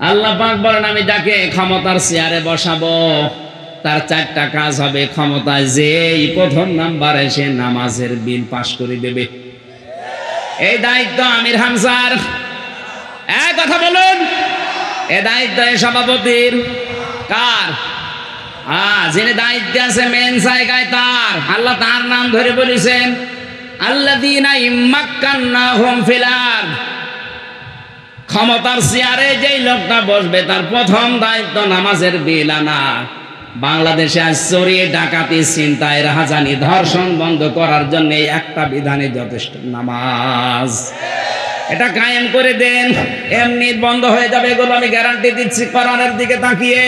আল্লাহ পাক বলেন আমি যাকে ক্ষমতার চেয়ারে বসাবো তার 4টা কাজ হবে। ক্ষমতায় যেই প্রথম নাম্বার এসে নামাজের বিল পাশ করে দেবে। এই দায়িত্ব আমির হামজার। এক কথা বলুন, এ দায়িত্ব সভাপতির কার? যিনি দায়িত্বে আছে মেন জায়গায় তার। আল্লাহ তার নাম ধরে বলেছেন আল্লাযীনা ইম্মাক্কান্নাহুম ফিল আরদ। ক্ষমতার চেয়ারে যেই লোকটা বসবে তার প্রথম দায়িত্ব নামাজের বিল আনা। বাংলাদেশে আজ চুরি, ডাকাতি, ছিনতাই, রাহাজানি, ধর্ষণ বন্ধ করার জন্য একটা বিধানে যথেষ্ট, নামাজ। এটা কায়েম করে দেন, এমনি বন্ধ হয়ে যাবে এগুলো, আমি গ্যারান্টি দিচ্ছি। কোরআনের দিকে তাকিয়ে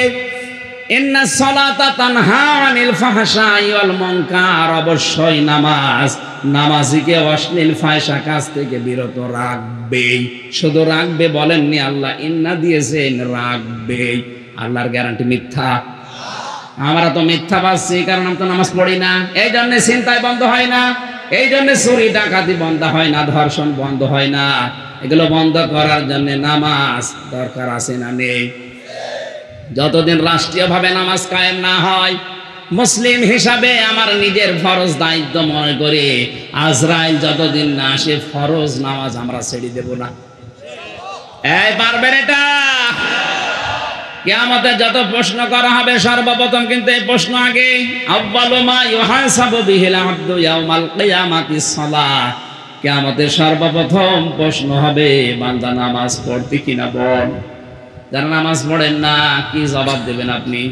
ইন্নাস সালাতা তানহা আনিল ফাহশাই ওয়াল মুনকার, অবশ্যই নামাজ নামাজিকে অশ্লীল ফাহিশা কাজ থেকে বিরত রাখবে। শুধু রাখবে বলেননি আল্লাহ, ইন্না দিয়েছেন রাখবে। আল্লাহর গ্যারান্টি মিথ্যা? আমরা তো মিথ্যা বাসছি, কারণ আমরা তো নামাজ পড়ি না। এই জন্য ছিনতাই বন্ধ হয় না, এই জন্য চুরি ডাকাতি বন্ধ হয় না, ধর্ষণ বন্ধ হয় না। এগুলো বন্ধ করার জন্য নামাজ দরকার আছে না নেই? যতদিন রাষ্ট্রীয়ভাবে নামাজ কায়েম না হয়, মুসলিম হিসাবে আমার নিজের ফরজ দায়িত্ব মনে করে আজরাইল যতদিন না আসে ফরজ নামাজ আমরা ছেড়ে দেব না। এই পারবেন এটা? কিয়ামতে যত প্রশ্ন করা হবে সর্বপ্রথম কিন্তু এই প্রশ্ন আগে, আউয়ালু মা ইউহাসাবু বিহিল আবদু ইয়াউমাল কিয়ামাতিস সালাহ। কিয়ামতের সর্বপ্রথম প্রশ্ন হবে বান্দা নামাজ পড়তে কিনা বল। যারা নামাজ পড়েন না কি জবাব দেবেন আপনি?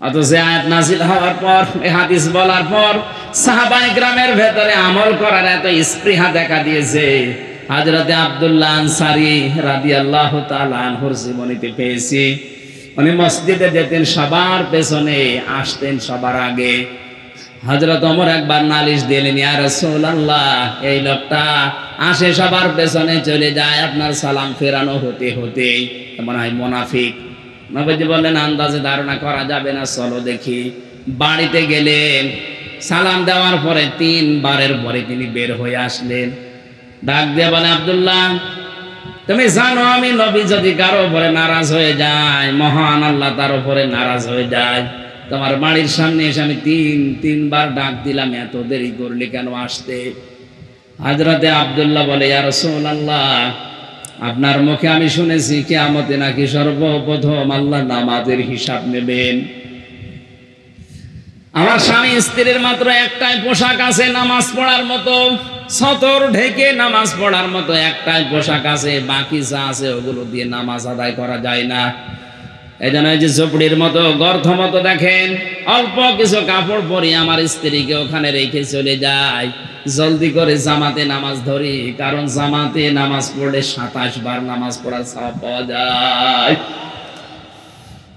অথচ আয়াত নাযিল হওয়ার পর, এই হাদিস বলার পর সাহাবায়ে কেরামের ভেতরে আমল করার এত স্পৃহা দেখা দিয়েছে। হযরতে আব্দুল্লাহ আনসারী রাদিয়াল্লাহু তাআলা আনহুর জীবনীতে পেয়েছি, উনি মসজিদে যেতেন সবার পেছনে, আসতেন সবার আগে। হযরত ওমর একবার নালিশ দিলেন, ইয়া রাসূলুল্লাহ, এই লোকটা আসে সবার পেছনে চলে যায়, আপনার সালাম ফেরানো হতে হতে মনে হয় মুনাফিক। নবীজি বললেন আন্দাজে ধারণা করা যাবে না, চলো দেখি। বাড়িতে গেলেন, সালাম দেওয়ার পরে 3 বারের পরে তিনি বের হয়ে আসলেন। ডাক দিয়ে বলে, আব্দুল্লাহ, তুমি জানো আমি নবী যদি কারো উপরে নারাজ হয়ে যায়, মহান আল্লাহ তার উপরে নারাজ হয়ে যায়। তোমার বাড়ির সামনে এসে আমি 3বার ডাক দিলাম, এত দেরি করলে কেন আসতে? হযরতে আব্দুল্লাহ বলে, ইয়া রাসূলুল্লাহ, আপনার মুখে আমি শুনেছি কিয়ামতে নাকি সর্বপ্রথম আল্লাহ নামাজের হিসাব নেবেন। আমার স্বামী স্ত্রীর মাত্র একটাই পোশাক আছে নামাজ পড়ার মতো, সতর ঢেকে নামাজ পড়ার মতো একটাই পোশাক আছে, বাকি যা আছে ওগুলো দিয়ে নামাজ আদায় করা যায় না। এই জন্য এই যে ঝুপড়ির মতো গর্ত মতো দেখেন, অল্প কিছু কাপড় পরি আমার স্ত্রীকে ওখানে রেখে চলে যায়, জলদি করে জামাতে নামাজ ধরি, কারণ জামাতে নামাজ পড়লে 27 বার নামাজ পড়ার সওয়াব পাওয়া যায়।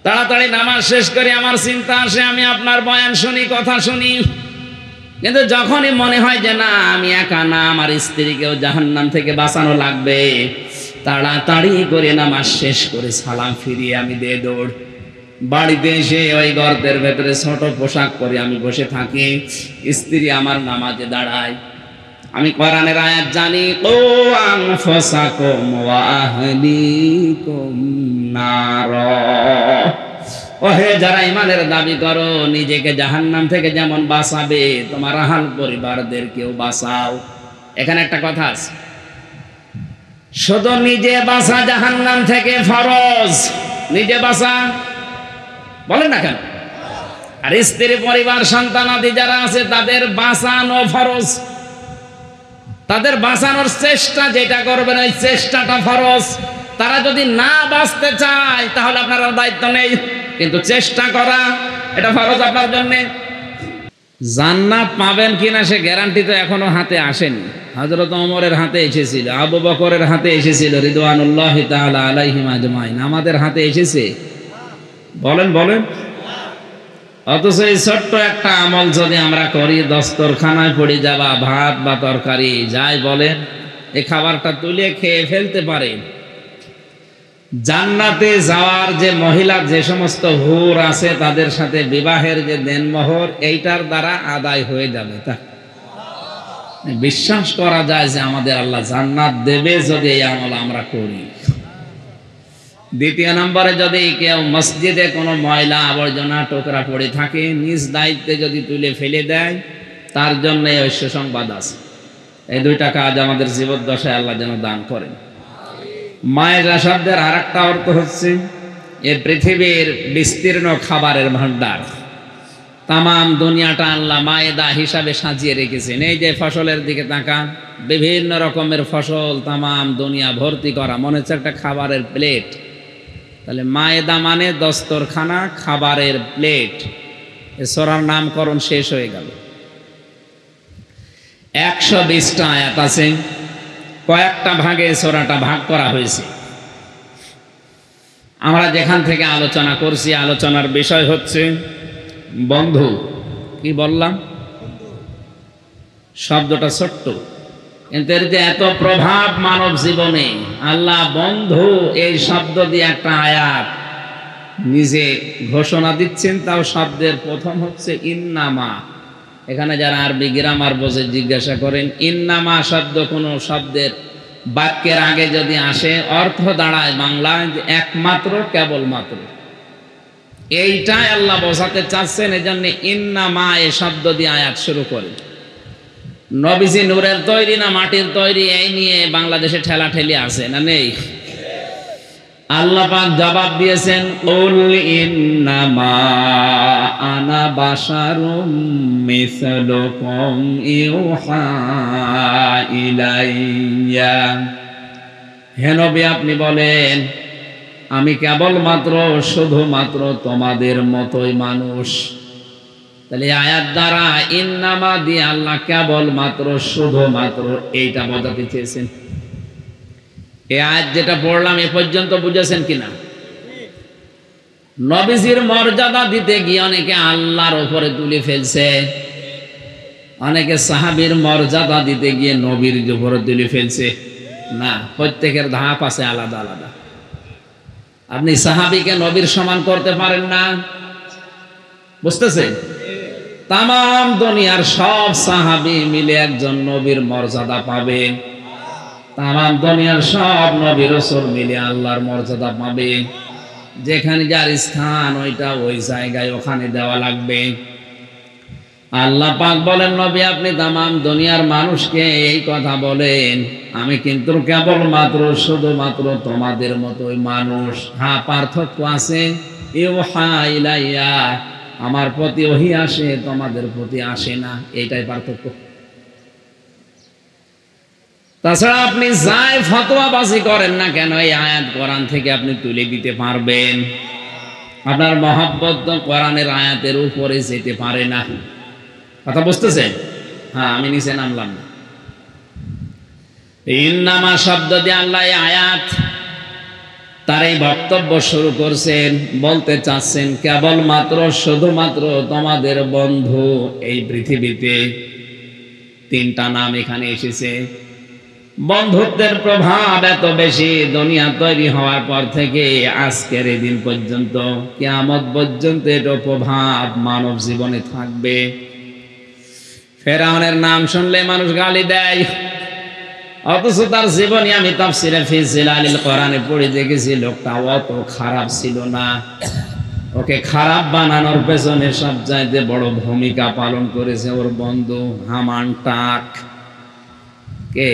তাড়াতাড়ি নামাজ শেষ করে আমার চিন্তা আসে আমি আপনার বয়ান শুনি, কথা শুনি, কিন্তু যখনই মনে হয় যে না আমি একা না, আমার স্ত্রীকেও জাহান্নাম থেকে বাঁচানো লাগবে, তাড়াতাড়ি করে নামাজ শেষ করে সালাম ফিরিয়ে আমি দে দৌড়। বাড়িতে এসে ওই গর্তের ভেতরে ছোট পোশাক পরে আমি বসে থাকি, স্ত্রী আমার নামাজে দাঁড়ায়। আমি কোরআনের আয়াত জানি, ও আনফুসাকুম ওয়া আহলিকুম নার। ওহে যারা ঈমানের দাবি করো, নিজেকে জাহান্নাম থেকে যেমন বাঁচাবে তোমার আহল পরিবারদেরকেও বাঁচাও। এখানে একটা কথা আছে, শুধু নিজে বাঁচা জাহান্নাম থেকে ফরজ, নিজে বাঁচা বলেন না কেন? আর স্ত্রী পরিবার সন্তানাদি যারা আছে তাদের বাঁচানো ফরজ, তাদের বাঁচানোর চেষ্টা যেটা করবেন ওই চেষ্টাটা ফরজ। তারা যদি না বাঁচতে চায় তাহলে আপনার আর দায়িত্ব নেই, কিন্তু চেষ্টা করা এটা ফরজ আপনার জন্য। জান্নাত পাবেন কিনা সে গ্যারান্টি তো এখনো হাতে আসেনি। হযরত ওমরের হাতে এসেছিল, আবু বকরের হাতে এসেছিল, রিদওয়ানুল্লাহি তাআলা আলাইহিম আজমাইন। আমাদের হাতে এসেছে? বলেন বলেন। অথচ এই ছোট্ট একটা আমল যদি আমরা করি, দস্তরখানায় পড়ে যাওয়া ভাত বা তরকারি যাই বলেন, এই খাবারটা তুলে খেয়ে ফেলতে পারেন। জান্নাতে যাওয়ার যে মহিলা, যে সমস্ত হুর আছে তাদের সাথে বিবাহের যে দেনমোহর, এইটার দ্বারা আদায় হয়ে যাবে। তা বিশ্বাস করা যায় যে আমাদের আল্লাহ জান্নাত দেবে যদি এই আমল আমরা করি। দ্বিতীয় নম্বরে, যদি কেউ মসজিদে কোনো ময়লা আবর্জনা টোকরা পড়ে থাকে, নিজ দায়িত্বে যদি তুলে ফেলে দেয়, তার জন্য ঐশ্য সংবাদ আছে। এই দুইটা কাজ আমাদের জীবদ্দশায় আল্লাহ যেন দান করেন। মায়েরা শব্দের আর একটা অর্থ হচ্ছে এ পৃথিবীর বিস্তীর্ণ খাবারের ভান্ডার। তামাম দুনিয়াটা আল্লাহ মায়েদা হিসাবে সাজিয়ে রেখেছেন। এই যে ফসলের দিকে তাকান, বিভিন্ন রকমের ফসল, তামাম দুনিয়া ভর্তি করা, মনে হচ্ছে একটা খাবারের প্লেট। তাহলে মায়েদা মানে দস্তরখানা, খাবারের প্লেট। এ সূরার নামকরণ শেষ হয়ে গেল। 120টা আয়াত আছে, কয়েকটা ভাগে সূরাটা ভাগ করা হয়েছে। আমরা যেখান থেকে আলোচনা করছি, আলোচনার বিষয় হচ্ছে বন্ধু। কি বললাম? শব্দটা ছোট্ট, কিন্তু এর যে এত প্রভাব মানব জীবনে। আল্লাহ বন্ধু এই শব্দ দিয়ে একটা আয়াত নিজে ঘোষণা দিচ্ছেন, তাও শব্দের প্রথম হচ্ছে ইন্নামা। এখানে যারা আরবি গ্রামার বোঝে জিজ্ঞাসা করেন, ইন্নামা শব্দ কোনো শব্দের বাক্যের আগে যদি আসে, অর্থ দাঁড়ায় বাংলায় যে একমাত্র, কেবলমাত্র। এইটাই আল্লাহ বোঝাতে চাচ্ছেন, এজন্য ইন্নামা এ শব্দ দিয়ে আয়াত শুরু করে। নবীজি নূরের তৈরি না মাটির তৈরি, এই নিয়ে বাংলাদেশে ঠেলাঠেলি আছে না নেই? আল্লাহ পাক জবাব দিয়েছেন, কুল ইন্নামা আনা বাশারুম মিসলুকুম ইউহা ইলাইয়া। হে নবী, আপনি বলেন আমি কেবলমাত্র, শুধুমাত্র তোমাদের মতোই মানুষ। তাহলে আয়াত দ্বারা ইন্নামা দিয়ে আল্লাহ কেবলমাত্র, শুধুমাত্র এইটা বোঝাতে চেয়েছেন। এই আয়াত যেটা পড়লাম এ পর্যন্ত বুঝেছেন কিনা? নবীজির মর্যাদা দিতে গিয়ে অনেকে আল্লাহর উপরে তুলে ফেলছে, অনেকে সাহাবীর মর্যাদা দিতে গিয়ে নবীর উপরে তুলে ফেলছে। না, প্রত্যেকের ধাপ আছে আলাদা আলাদা। আপনি সাহাবীকে নবীর সমান করতে পারেন না, বুঝতেছেন? তামাম দুনিয়ার সব সাহাবী মিলে একজন নবীর মর্যাদা পাবে। তামাম দুনিয়ার সব নবী রাসূল মিলে আল্লাহর মর্যাদা পাবে। যেখানে যার স্থান ওইটা ওই জায়গায় ওখানে দেওয়া লাগবে। আল্লাহ পাক বলেন, নবী আপনি তামাম দুনিয়ার মানুষকে এই কথা বলেন, আমি কিন্তু কেবলমাত্র, শুধুমাত্র তোমাদের মতোই মানুষ। হ্যাঁ, পার্থক্য আছে। ইউহা ইলাইয়া, আমার প্রতি ওহী আসে, তোমাদের প্রতি আসে না, এইটাই পার্থক্য। তাছাড়া আপনি যাই ফতোয়াবাজি করেন না কেন, এই আয়াত কোরআন থেকে আপনি তুলে দিতে পারবেন। আপনার মহব্বত তো কোরআনের আয়াতের উপরে যেতে পারে না। কথা বুঝতেছেন? হ্যাঁ, আমি নিচে নামলাম না। ইন্নামা শব্দ দিয়ে আল্লাহ এই আয়াত তার এই বক্তব্য শুরু করছেন, বলতে চাচ্ছেন কেবলমাত্র, শুধুমাত্র তোমাদের বন্ধু এই পৃথিবীতে। তিনটা নাম এখানে এসেছে। বন্ধুত্বের প্রভাব এত বেশি, দুনিয়া তৈরি হওয়ার পর থেকে আজকের এই দিন পর্যন্ত, কিয়ামত পর্যন্ত এর প্রভাব মানব জীবনে থাকবে। ফেরাউনের নাম শুনলে মানুষ গালি দেয়, অথচ তার জীবনী আমি তাফসিরে ফি জিলালিল কোরআনে পড়ে দেখেছি, লোকটা অত খারাপ ছিল না। ওকে খারাপ বানানোর পেছনে সবচাইতে বড় ভূমিকা পালন করেছে ওর বন্ধু হামান টাক। কে?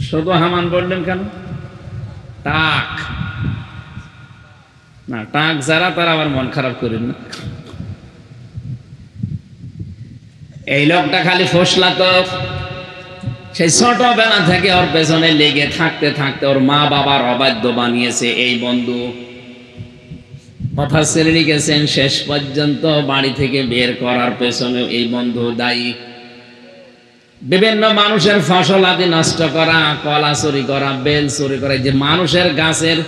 শুধু হামান বললেন কেন? টাক না, টাক যারা তারা আবার মন খারাপ করেন না। এই লোকটা খালি ফসলাতো। সেই ছোটবেলা থেকে ওর পেছনে লেগে থাকতে থাকতে ওর মা বাবার অবাধ্য বানিয়েছে এই বন্ধু। কথা ছেড়ে গেছেন, শেষ পর্যন্ত বাড়ি থেকে বের করার পেছনে এই বন্ধু দায়ী। বিভিন্ন মানুষের ফসল আদি নষ্ট করা, কলা চুরি করা, বেল চুরি করা, যে মানুষের গাছের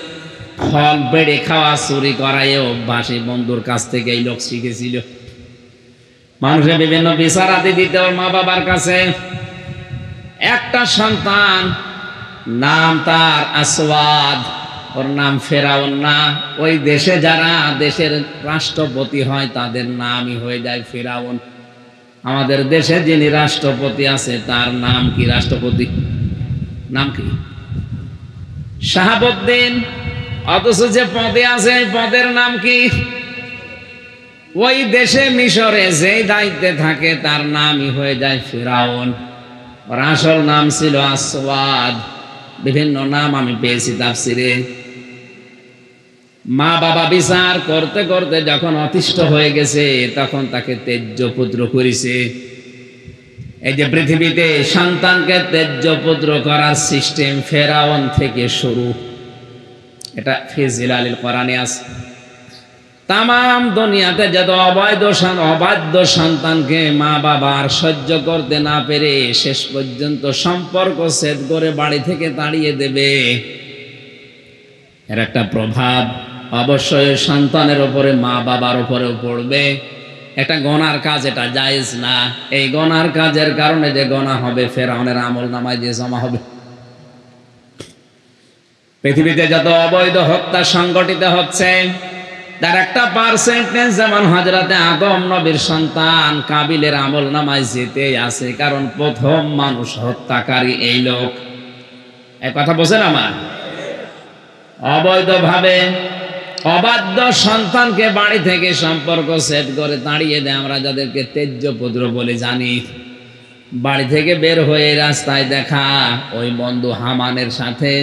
ফল বেড়ে খাওয়া, চুরি করা, এ অভ্যাস এই বন্ধুর কাছ থেকে এই লোক শিখেছিল। মানুষের বিভিন্ন বিচার আদি দিতে ওর মা বাবার কাছে। একটা সন্তান, নাম তার আসওয়াদ, ওর নাম ফেরাউন না। ওই দেশে যারা দেশের রাষ্ট্রপতি হয় তাদের নামই হয়ে যায় ফেরাউন। আমাদের দেশে যিনি রাষ্ট্রপতি আছে তার নাম কি? রাষ্ট্রপতি নাম কি? শাহাবুদ্দিন। অথচ যে পদে আছে পদের নাম কি? ওই দেশে মিশরে যে দায়িত্বে থাকে তার নামই হয়ে যায় ফিরাউন। ওর আসল নাম ছিল আসওয়াদ। বিভিন্ন নাম আমি পেয়েছি তাফসিরে। মা বাবা বিচার করতে করতে যখন অতিষ্ঠ হয়ে গেছে তখন তাকে তেজ্য পুত্র করেছে। এই যে পৃথিবীতে সন্তানকে তেজ্য পুত্র করার সিস্টেম ফেরাউন থেকে শুরু। এটা ফি জিলালিল কোরআনে আছে। তাম দুনিয়াতে যত অবাধ্য সন্তানকে মা বাবার সহ্য করতে না পেরে শেষ পর্যন্ত সম্পর্ক ছেদ করে বাড়ি থেকে তাড়িয়ে দেবে, এর একটা প্রভাব অবশ্যই সন্তানের উপরে মা বাবার উপরেও পড়বে। একটা গনার কাজ, এটা জায়েজ না। এই গনার কাজের কারণে যে গনা হবে ফেরাউনের আমলনামায় যে জমা হবে। পৃথিবীতে যত অবৈধ হত্যা সংগঠিত হচ্ছে তার একটা পার্সেন্টেজ যেমন হযরতে আদম নবীর সন্তান কাবিলের আমলনামায় যেতে আছে, কারণ প্রথম মানুষ হত্যাকারী এই লোক। এই কথা বোঝেন আমার? অবৈধভাবে অবাধ্য সন্তানকে বাড়ি থেকে সম্পর্ক সেট করে তাড়িয়ে দেয়, আমরা যাদেরকে তেজ্য পুত্র বলে জানি। বাড়ি থেকে বের হয়ে রাস্তায় দেখা ওই বন্ধু হামানের সাথে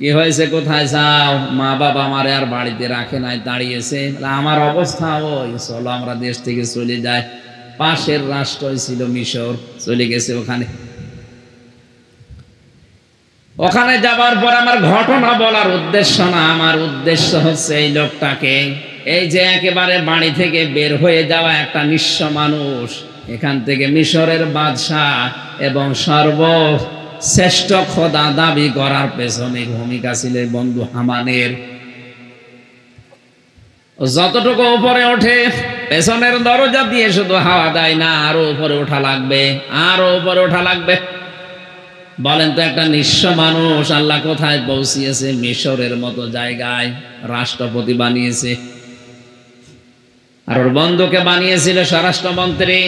কি হয়েছে, কোথায় যাও? মা বাবা আমারে আর বাড়িতে রাখে নাই, তাড়িয়েছে। আমার অবস্থা ওই, চলো আমরা দেশ থেকে চলে যাই। পাশের রাষ্ট্রই ছিল মিশর, চলে গেছে ওখানে। ওখানে যাবার পর আমার ঘটনা বলার উদ্দেশ্য না, আমার উদ্দেশ্য হচ্ছে এই লোকটাকে, এই যে একেবারে বাড়ি থেকে বের হয়ে যাওয়া একটা নিঃস্ব মানুষ, এখান থেকে মিশরের বাদশাহ এবং সর্বশ্রেষ্ঠ খোদা দাবি করার পেছনে ভূমিকা ছিল বন্ধু হামানের। যতটুকু উপরে ওঠে পেছনের দরজা দিয়ে শুধু হাওয়া দেয় না, আরো উপরে ওঠা লাগবে, আরো উপরে ওঠা লাগবে। বলেন তো একটা নিঃস্ব মানুষ আল্লাহ কোথায় পৌঁছিয়েছে? মিশরের মতো জায়গায় রাষ্ট্রপতি বানিয়েছে। আর ওর বন্ধুকে বানিয়েছিল স্বরাষ্ট্রমন্ত্রী।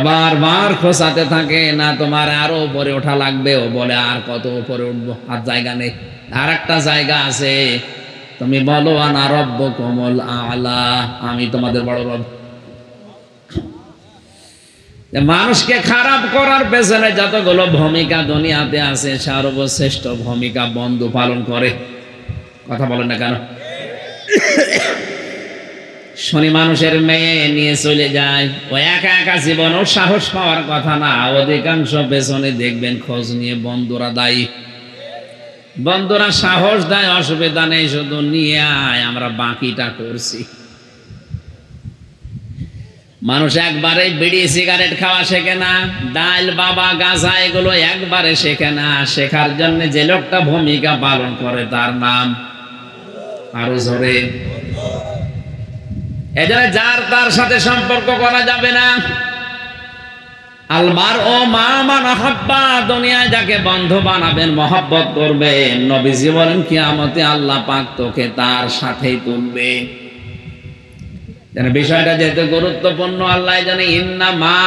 বারবার খোঁচাতে থাকে, না তোমার আরো উপরে ওঠা লাগবে। ও বলে আর কত উপরে উঠবো, আর জায়গা নেই। আর একটা জায়গা আছে, তুমি বলো আনা রব্বুকুমুল আ'লা, আমি তোমাদের বড় রব। মানুষকে খারাপ করার পেছনে যতগুলো ভূমিকা দুনিয়াতে আছে সর্বশ্রেষ্ঠ ভূমিকা বন্ধু পালন করে। কথা বলেন না কেন? শনি মানুষের মেয়ে নিয়ে চলে যায়, ও একা একা জীবন, ওর সাহস পাওয়ার কথা না। অধিকাংশ পেছনে দেখবেন খোঁজ নিয়ে বন্ধুরা দায়ী। বন্ধুরা সাহস দেয়, অসুবিধা নেই, শুধু নিয়ে আয়, আমরা বাকিটা করছি। মানুষ একবারে বিড়ি সিগারেট খাওয়া শেখে না, ডাল বাবা গাঁজা এগুলো একবারে শেখে না। শেখার জন্য যে লোকটা ভূমিকা পালন করে তার নাম আরো জোরে। এজন্য যার তার সাথে সম্পর্ক করা যাবে না। আলমার ও মা মান আহাব্বা, দুনিয়ায় যাকে বন্ধু বানাবেন, মহব্বত করবেন, নবীজি বলেন কিয়ামতে আল্লাহ পাক তোকে তার সাথেই তুলবে। বিষয়টা যেহেতু গুরুত্বপূর্ণ, আল্লাহ জানে ইন্নামা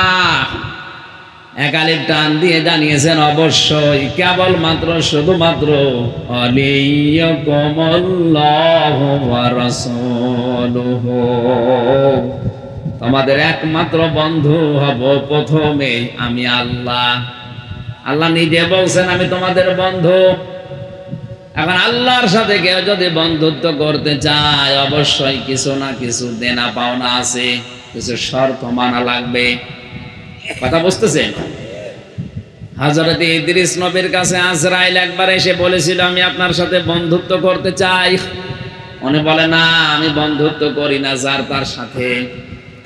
একালিপ টান দিয়ে জানিয়েছেন অবশ্যই, কেবলমাত্র শুধুমাত্র আলিয়াকুমুল্লাহু ওয়া রাসূলুহু, তোমাদের একমাত্র বন্ধু হব প্রথমে আমি আল্লাহ। আল্লাহ নিজে বলছেন আমি তোমাদের বন্ধু। এখন আল্লাহর সাথে কেউ যদি বন্ধুত্ব করতে চায় অবশ্যই কিছু না কিছু দেনা পাওনা আছে, কিছু শর্ত মানা লাগবে। কথা বুঝতেছেন? হযরত ইদ্রিস নবীর কাছে আজরাইল একবার এসে বলেছিল আমি আপনার সাথে বন্ধুত্ব করতে চাই। উনি বলে না, আমি বন্ধুত্ব করি না যার তার সাথে,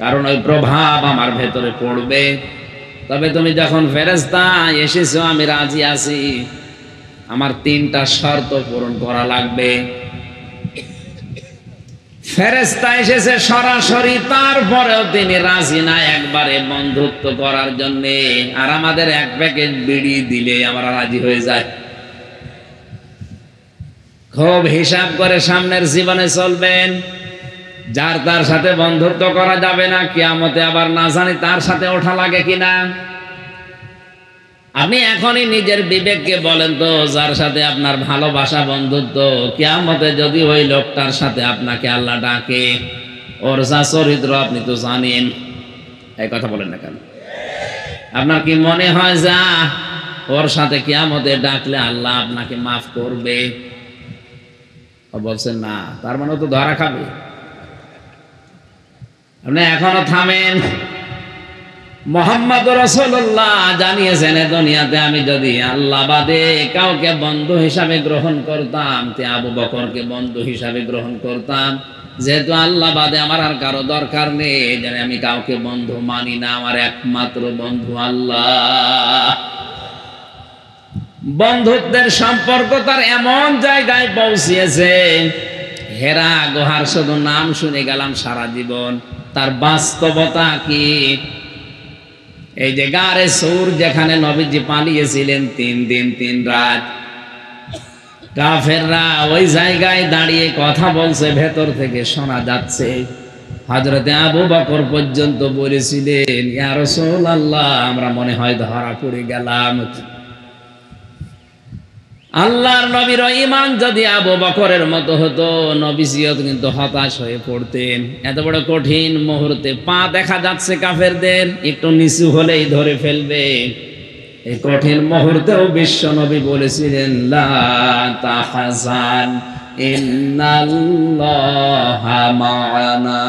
কারণ ওই প্রভাব আমার ভেতরে পড়বে। তবে তুমি যখন ফেরেশতা এসেছো আমি রাজি আছি, আমার 3টা শর্ত পূরণ করা লাগবে। ফেরেশতা এসেছে সরাসরি, তারপরেও তিনি রাজি না একবারে বন্ধুত্ব করার জন্য। আর আমাদের এক প্যাকেট বিড়ি দিলে আমরা রাজি হয়ে যায়। খুব হিসাব করে সামনের জীবনে চলবেন। যার তার সাথে বন্ধুত্ব করা যাবে না, কিয়ামতে আবার না জানি তার সাথে ওঠা লাগে কিনা। আপনি এখনই নিজের বিবেককে বলেন তো, যার সাথে আপনার ভালোবাসা বন্ধুত্ব, কিয়ামতে যদি ওই লোকটার সাথে আপনাকে আল্লাহ ডাকে, ওর যা চরিত্র আপনি তো জানেন, এই কথা বলেন না কেন? আপনার কি মনে হয় যা ওর সাথে কিয়ামতে ডাকলে আল্লাহ আপনাকে মাফ করবে? বলছেন না, তার মানে তো ধরা খাবে। আপনি এখনো থামেন। মুহাম্মদ রাসূলুল্লাহ জানিয়েছেন, দুনিয়াতে আমি যদি আল্লাহ বাদে কাউকে বন্ধু হিসাবে গ্রহণ করতাম, তে আবু বকরকে বন্ধু হিসাবে গ্রহণ করতাম। যেহেতু আল্লাহ বাদে আমার আর কারো দরকার নেই, জানি আমি কাউকে বন্ধু মানি না, আমার একমাত্র বন্ধু আল্লাহ। বন্ধুত্বের সম্পর্ক তার এমন জায়গায় পৌঁছিয়েছে, হেরা গুহার শুধু নাম শুনে গেলাম সারা জীবন, তার বাস্তবতা কি? এই যে গারে সূর যেখানে নবীজি পালিয়েছিলেন 3 দিন 3 রাত, কাফেররা ওই জায়গায় দাঁড়িয়ে কথা বলছে, ভেতর থেকে শোনা যাচ্ছে। হযরতে আবু বকর পর্যন্ত বলেছিলেন, ইয়া রাসূলুল্লাহ, আমরা মনে হয় ধরা পড়ে গেলাম। আল্লাহর নবীর ঈমান যদি আবু বকরের মতো হতো, নবীজিও কিন্তু হতাশ হয়ে পড়তেন। এত বড় কঠিন মুহূর্তে পা দেখা যাচ্ছে কাফেরদের, একটু নিচু হলেই ধরে ফেলবে। এই কঠিন মুহূর্তেও বিশ্ব নবী বলেছিলেন, লা তাহজান ইন্নাল্লাহা মা'ানা।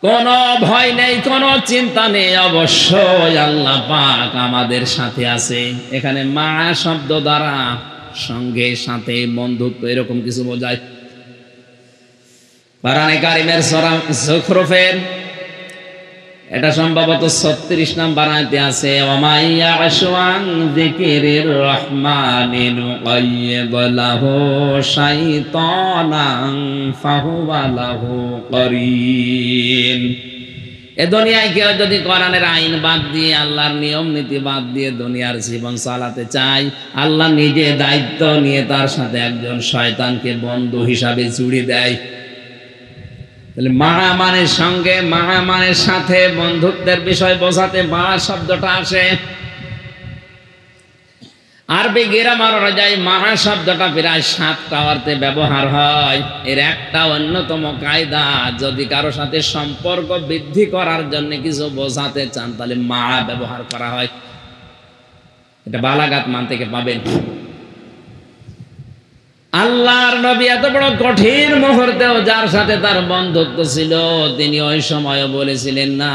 কোনো ভয় নেই, কোনো চিন্তা নেই, অবশ্যই আল্লাহ পাক আমাদের সাথে আছে। এখানে মা শব্দ দ্বারা সঙ্গে, সাথে, বন্ধুত্ব এরকম কিছু বোঝায়। কোরআনে কারীমের সূরা যুখরুফের এটা সম্ভবত 36 নম্বর আয়াতে আছে, ওয়া মা ইয়াশু আন যিকিরির রহমানি নুকাইয়িদ লাহু শাইতানান ফাহুয়া লাহু করিন। এ দুনিয়ায় কেউ যদি কোরআনের আইন বাদ দিয়ে, আল্লাহর নিয়ম নীতি বাদ দিয়ে দুনিয়ার জীবন চালাতে চায়, আল্লাহ নিজে দায়িত্ব নিয়ে তার সাথে একজন শয়তানকে বন্ধু হিসাবে জুড়ে দেয়। তাহলে মা'a মানের সঙ্গে, মা'a মানের সাথে বন্ধুত্বের বিষয় বোঝাতে মা শব্দটা আসে। আরবি গ্রামার অনুযায়ী মা শব্দটা প্রায় 7টা অর্থে ব্যবহার হয়। এর একটা অন্যতম কায়দা, যদি কারো সাথে সম্পর্ক বৃদ্ধি করার জন্য কিছু বোঝাতে চান, তাহলে মা ব্যবহার করা হয়। এটা বালাগাত মান থেকে পাবেন। আল্লাহর নবী এত বড় কঠিন মুহূর্তেও যার সাথে তার বন্ধুত্ব ছিল, তিনি ওই সময় বলেছিলেন, না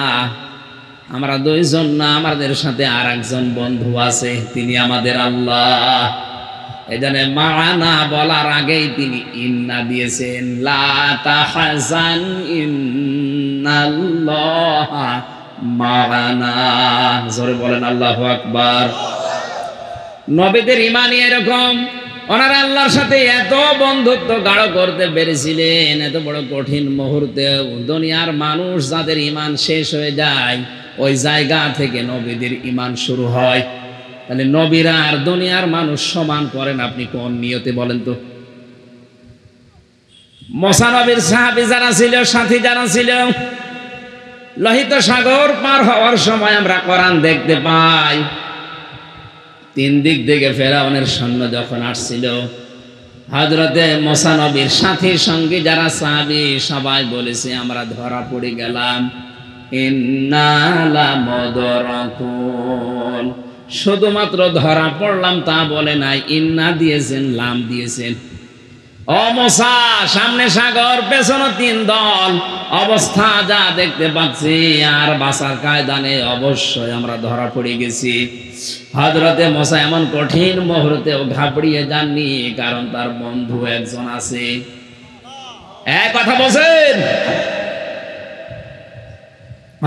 আমরা দুইজন না, আমাদের সাথে আর একজন বন্ধু আছে, তিনি আমাদের আল্লাহ। এজন্য মা'ানা বলার আগেই তিনি ইন্না দিয়েছেন, লা তাহজান ইন্নাল্লাহা মা'ানা। জোরে বলেন আল্লাহু আকবার। নবীদের ঈমানই এরকম, ওনারা আল্লাহর সাথে এত বন্ধুত্ব গাঢ় করতে পেরেছিলেন, এত বড় কঠিন মুহূর্তে দুনিয়ার মানুষ যাদের ঈমান শেষ হয়ে যায়, ওই জায়গা থেকে নবীদের ঈমান শুরু হয়। তাহলে নবীরা আর দুনিয়ার মানুষ সমান করেন আপনি কোন নিয়তে বলেন তো? মুসা নবীর সাহাবী যারা ছিল, সাথী যারা ছিল, লোহিত সাগর পার হওয়ার সময় আমরা কোরআন দেখতে পাই, 3 দিক থেকে ফেরাউনের সৈন্য যখন আসছিল, হযরতে মুসা নবীর সাথী সঙ্গী যারা সাহাবী সবাই বলেছে, আমরা ধরা পড়ে গেলাম, ইন্না লামুদরাকুন। শুধুমাত্র ধরা পড়লাম তা বলে নাই, ইন্না দিয়েছেন, লাম দিয়েছেন। ও মুসা, সামনে সাগর, পেছনে 3 দল, অবস্থা যা দেখতে পাচ্ছি আর বাঁচার কায়দা নেই, অবশ্যই আমরা ধরা পড়ে গেছি। হযরতে মুসা এমন কঠিন মুহূর্তেও ঘাবড়িয়ে যাননি, কারণ তার বন্ধু একজন আছে। এক কথা বলছেন।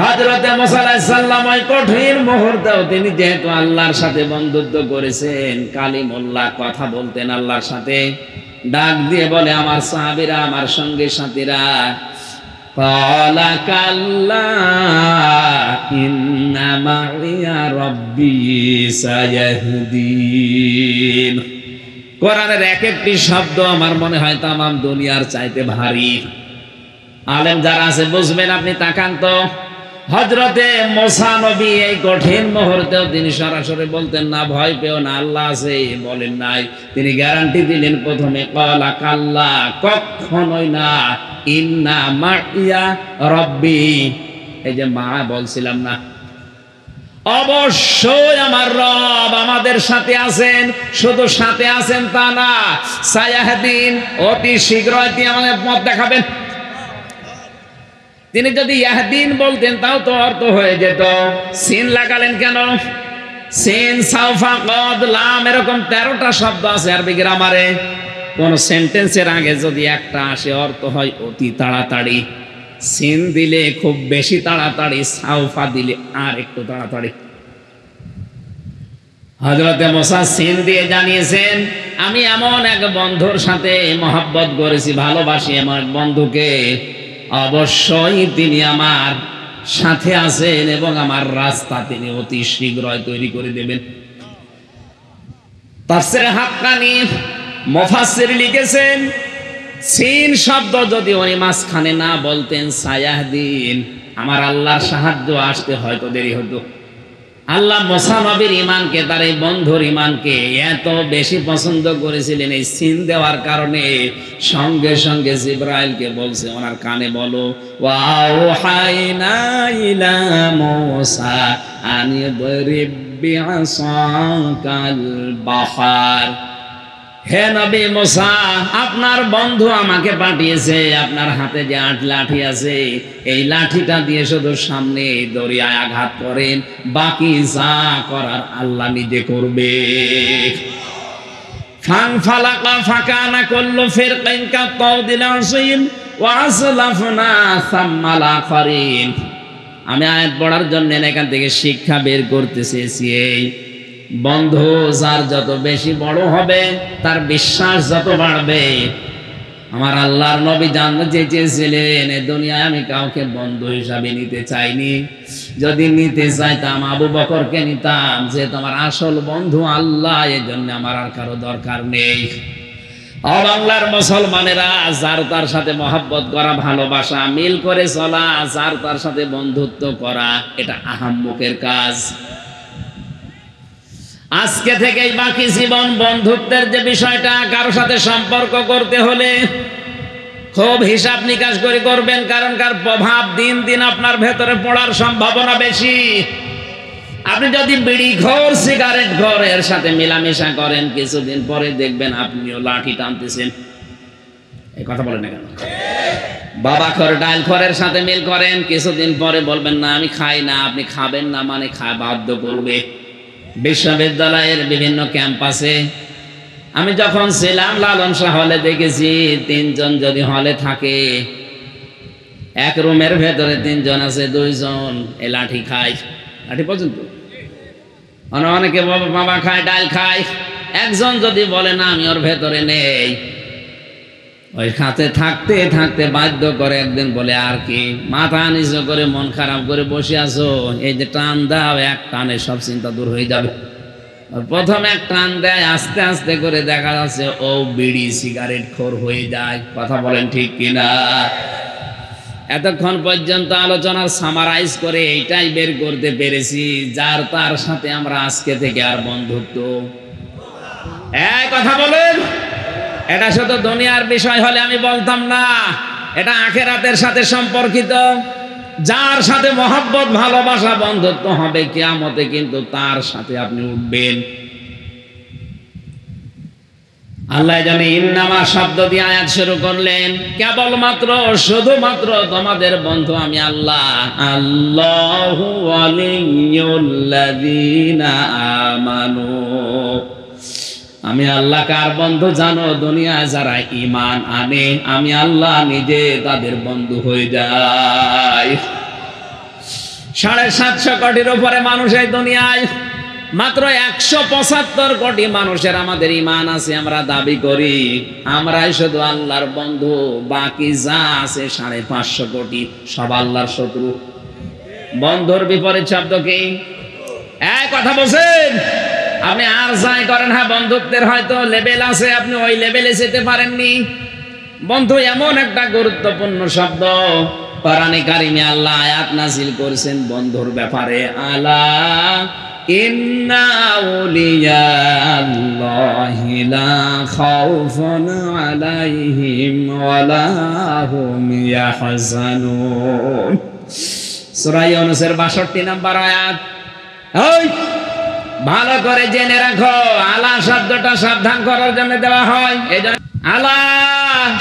হযরতে মুসা আলাইহিস সালাম ওই কঠিন মুহূর্তেও তিনি যেহেতু আল্লাহর সাথে বন্ধুত্ব করেছেন, কালিমুল্লাহ কথা বলতেন আল্লাহর সাথে, ডাক দিয়ে বলে, আমার সাহাবীরা, আমার সঙ্গে সাথীরা, ক্বালা কাল্লা ইন্না মাইয়া রাব্বি সায়াহদিন। কোরআনের এক একটি শব্দ আমার মনে হয় তামাম দুনিয়ার চাইতে ভারী। আলেম যারা আছে বুঝবেন, আপনি তাকান তো, হযরতে মুসা নবী এই কঠিন মুহূর্তেও তিনি সরাসরি বলতেন না, ভয় পেও না, আল্লাহ আছে, বলেন নাই। তিনি গ্যারান্টি দিলেন প্রথমে, ক্বালা কাল্লা, কখনোই না, ইন্না মাইয়া রাব্বি, এই যে মা বলছিলাম না, অবশ্যই আমার রব আমাদের সাথে আছেন। শুধু সাথে আছেন তা না, সায়াহদিন, অতি শীঘ্রই তিনি আমাদের পথ দেখাবেন। তিনি যদি ইয়াহদিন বলতেন তাও তো অর্থ হয়ে যেত। সিন লাগালেন কেন? সিন, সাউফা, কদ, লাম, এরকম 13টা শব্দ আছে আরবি গ্রামারে। কোন সেন্টেন্সের আগে যদি একটা আসে অর্থ হয় অতি তাড়াতাড়ি। সিন দিলে খুব বেশি তাড়াতাড়ি, সাউফা দিলে আর একটু তাড়াতাড়ি। হযরতে মুসা সিন দিয়ে জানিয়েছেন, আমি এমন এক বন্ধুর সাথে মহব্বত করেছি, ভালোবাসি এমন এক বন্ধুকে, অবশ্যই তিনি আমার সাথে আছেন এবং আমার রাস্তা তিনি অতি শীঘ্রই তৈরি করে দেবেন। তাফসীরে হাক্কানি মুফাসসির লিখেছেন, সিন শব্দ যদি উনি মাঝখানে না বলতেন, সায়াহদিন, আমার আল্লাহর সাহায্য আসতে হয়তো দেরি হতো। আল্লাহ মুসা নবীর ঈমানকে, তার এই বন্ধুর ঈমানকে এত বেশি পছন্দ করেছিলেন, এই সিন দেওয়ার কারণে সঙ্গে সঙ্গে জিবরাইলকে বলছে ওনার কানে, বলো, ওয়াওহাইনা ইলা মুসা আন ইদরিব বিআসাকাল বাহর, হে নবী মুসা, আপনার বন্ধু আমাকে পাঠিয়েছে, আপনার হাতে যে 8 লাঠি আছে, এই লাঠিটা দিয়ে শুধু সামনে দরিয়ায় আঘাত করেন, বাকি যা করার আল্লাহ নিজে করবে। ফানফালাকা ফাকানা কুল্লু ফিরকিন কাত্তাউদিল আসিম ওয়া আসলাফনা সাম্মাল আখারিন। আমি আয়াত পড়ার জন্য এখান থেকে শিক্ষা বের করতে চেয়েছি, এই বন্ধু যার যত বেশি বড় হবে তার বিশ্বাস যত বাড়বে। আমার আল্লাহর নবী জানতে চেয়েছিলেন, এই দুনিয়ায় আমি কাউকে বন্ধু হিসাবে নিতে চাইনি, যদি নিতে চাইতাম আবু বকরকে নিতাম, যে তোমার আসল বন্ধু আল্লাহ, এই জন্য আমার আর কারো দরকার নেই। বাংলার মুসলমানেরা, যার তার সাথে মহব্বত করা, ভালোবাসা, মিল করে চলা, যার তার সাথে বন্ধুত্ব করা, এটা আহাম্মকের কাজ। আজকে থেকেই বাকি জীবন বন্ধুত্বের যে বিষয়টা, কারো সাথে সম্পর্ক করতে হলে খুব হিসাব নিকাশ করে করবেন, কারণ কার প্রভাব দিন দিন আপনার ভেতরে পড়ার সম্ভাবনা বেশি। আপনি যদি বিড়ি ঘর, সিগারেট ঘর এর সাথে মেলামেশা করেন, কিছুদিন পরে দেখবেন আপনিও লাঠি টানতেছেন। এই কথা বলেন না কেন? বাবা খর, ডাল খরের সাথে মিল করেন, কিছুদিন পরে বলবেন না আমি খাই না, আপনি খাবেন না মানে খায় বাধ্য করবে। বিশ্ববিদ্যালয়ের বিভিন্ন ক্যাম্পাসে আমি যখন ছিলাম, লালন শাহ হলে দেখেছি, 3 জন যদি হলে থাকে, এক রুমের ভেতরে 3 জন আছে, 2 জন এ লাঠি খায়, লাঠি পর্যন্ত অনেকে বাবা খায়, ডাল খায়। একজন যদি বলে না আমি ওর ভেতরে নেই, ওই খাতে থাকতে থাকতে বাধ্য করে একদিন বলে, আর কি মাথা নিচু করে মন খারাপ করে বসে আছো, এই যে টান দাও, এক টানে সব চিন্তা দূর হয়ে যাবে। প্রথম এক টান দেয়, আস্তে আস্তে করে দেখা যাচ্ছে ও বিড়ি সিগারেট খোর হয়ে যায়। কথা বলেন ঠিক কিনা? এতক্ষণ পর্যন্ত আলোচনার সামারাইজ করে এইটাই বের করতে পেরেছি, যার তার সাথে আমরা আজকে থেকে আর বন্ধুত্ব। এই কথা বলেন, এটা শুধু দুনিয়ার বিষয় হলে আমি বলতাম না, এটা আখিরাতের সাথে সম্পর্কিত। যার সাথে মহব্বত, ভালোবাসা, বন্ধুত্ব হবে, কিয়ামতে কিন্তু তার সাথে আপনি উঠবেন। আল্লাহ জানে ইন্নামা শব্দ দিয়ে আয়াত শুরু করলেন, কেবলমাত্র শুধুমাত্র তোমাদের বন্ধু আমি আল্লাহ। আল্লাহু ওয়ালিয়ুল্লাযীনা আমানু, আমি আল্লাহ কার বন্ধু জানো? দুনিয়ায় যারা ঈমান আনে, আমি আল্লাহ নিজে তাদের বন্ধু হয়ে যাই। 750 কোটির উপরে মানুষ এই দুনিয়ায়, মাত্র 175 কোটি মানুষের আমাদের ঈমান আছে, আমরা দাবি করি আমরাই শুধু আল্লাহর বন্ধু, বাকি যা আছে 550 কোটি সব আল্লাহর শত্রু। বন্ধুর বিপরীত শব্দ কি? এক কথা বলছেন আপনি আর যাই করেন, হ্যাঁ বন্ধুত্বের হয়তো লেভেল আছে, আপনি ওই লেভেলে যেতে পারেননি। বন্ধু এমন একটা গুরুত্বপূর্ণ শব্দ, কোরআনে কারিমে আল্লাহ আয়াত নাযিল করেছেন বন্ধুর ব্যাপারে, আলা ইন্না আউলিয়া আল্লাহি লা খাউফুন আলাইহিম ওয়ালা হুম ইয়াহজানুন। সূরা ইউনূসের 62 নম্বর আয়াত। ওই ভালো করে জেনে রাখো, আলা শব্দটা সাবধান করার জন্য দেওয়া হয়। এইজন্য আলা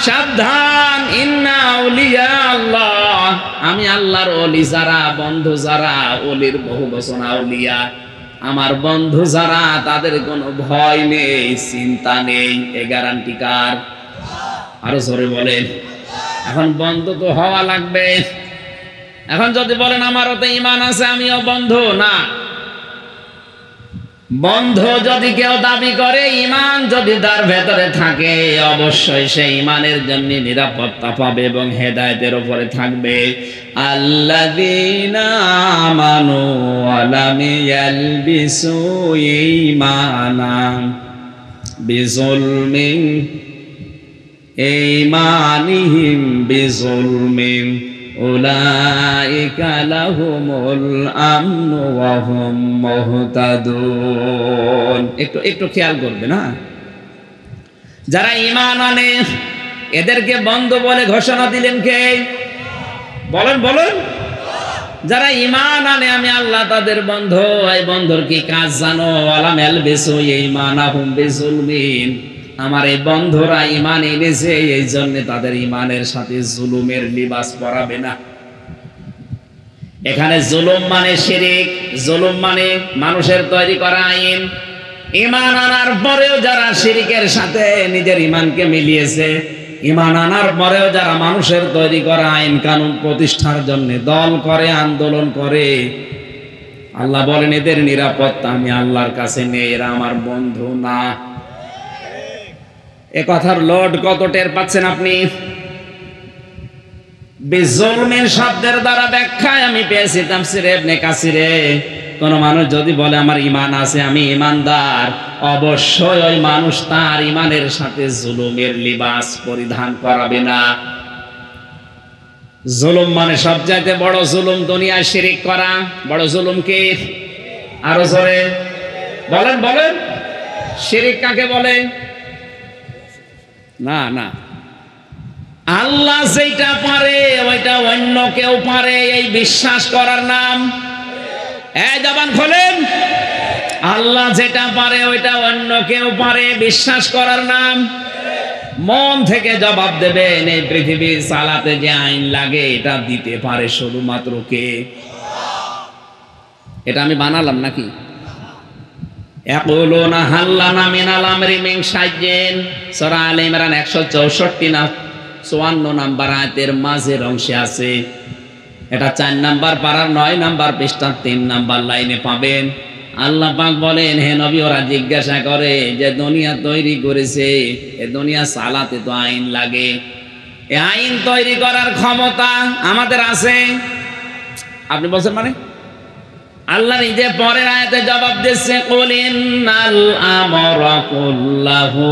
সাবধান, ইন্না আউলিয়া আল্লাহ, আমি আল্লাহর ওলি যারা, বন্ধু যারা, ওলির বহু বচন আউলিয়া, আমার বন্ধু যারা, তাদের কোনো ভয় নেই, চিন্তা নেই। এ গ্যারান্টি কার? আরো জোরে বলেন। এখন বন্ধু তো হওয়া লাগবে। এখন যদি বলেন আমারও তো ঈমান আছে, আমিও বন্ধু, না। বন্ধু যদি কেউ দাবি করে, ঈমান যদি তার ভেতরে থাকে, অবশ্যই সে ঈমানের জন্য নিরাপত্তা পাবে এবং হেদায়েতের উপরে থাকবে। আল্লাযীনা আমানু ওয়া লাম ইয়ালবিসু ঈমানাহুম বিযুলমিন ঈমানিহিম বিযুলমিন উলাইকা লাহুমুল আমনু ওয়া হুম মুহতাদুন। একটু খেয়াল করবে না, যারা ঈমান আনে এদেরকে বন্ধু বলে ঘোষণা দিলেন কে? বলেন বলেন। যারা ঈমান আনে আমি আল্লাহ তাদের বন্ধু। এই বন্ধুর কি কাজ জানো? ওয়ালাম ইয়ালবিসু ঈমানাহুম বিযুলমিন, আমার এই বন্ধুরা ঈমান এনেছে, এই জন্য তাদের ঈমানের সাথে জুলুমের লিবাস পরাবে না। এখানে জুলুম মানে শিরিক, জুলুম মানে মানুষের তৈরি করা আইন। ঈমান আনার পরেও যারা শিরিকের সাথে নিজের ঈমানকে মিলিয়েছে, ঈমান আনার পরেও যারা মানুষের তৈরি করা আইন কানুন প্রতিষ্ঠার জন্য দল করে, আন্দোলন করে, আল্লাহ বলেন এদের নিরাপত্তা আমি আল্লাহর কাছে নেই, এরা আমার বন্ধু না। এ কথার লোড কত টের পাচ্ছেন আপনি? বিজুলমিন শব্দের দ্বারা ব্যাখ্যায় আমি পেয়েছি তাফসীরে ইবনে কাসিরে, কোন মানুষ যদি বলে আমার ঈমান আছে, আমি ঈমানদার, অবশ্যই ওই মানুষ তার ঈমানের সাথে জুলুমের লিবাস পরিধান করাবে না। জুলুম মানে সবচাইতে বড় জুলুম দুনিয়ায় শিরিক করা। বড় জুলুম কি? আরো জোরে বলেন বলেন। শিরিক কাকে বলে? না না, আল্লাহ যেটা পারে ওইটা অন্য কেউ পারে, এই বিশ্বাস করার নাম। এই জবান খোলেন। আল্লাহ যেটা পারে ওইটা অন্য কেউ পারে, বিশ্বাস করার নাম। মন থেকে জবাব দেবেন, এই পৃথিবী চালাতে যে আইন লাগে এটা দিতে পারে শুধুমাত্র কে? এটা আমি বানালাম নাকি? ইয়াকুলুনা হাল্লানা মিনাল আমরি মিন শাইইন, সূরা আলে ইমরান 164 না 54 নাম্বার আয়াতের মাঝের অংশে আছে। এটা 4 নাম্বার পারার 9 নাম্বার পৃষ্ঠার 3 নাম্বার লাইনে পাবেন। আল্লাহ পাক বলেন, হে নবী, ওরা জিজ্ঞাসা করে যে দুনিয়া তৈরি করেছে, এ দুনিয়া চালাতে তো আইন লাগে, এই আইন তৈরি করার ক্ষমতা আমাদের আছে? আপনি বলছেন মানে? আল্লাহ নিজে পরের আয়াতে জবাব দিচ্ছে, কুল ইন্নাল আমরা কুল্লাহু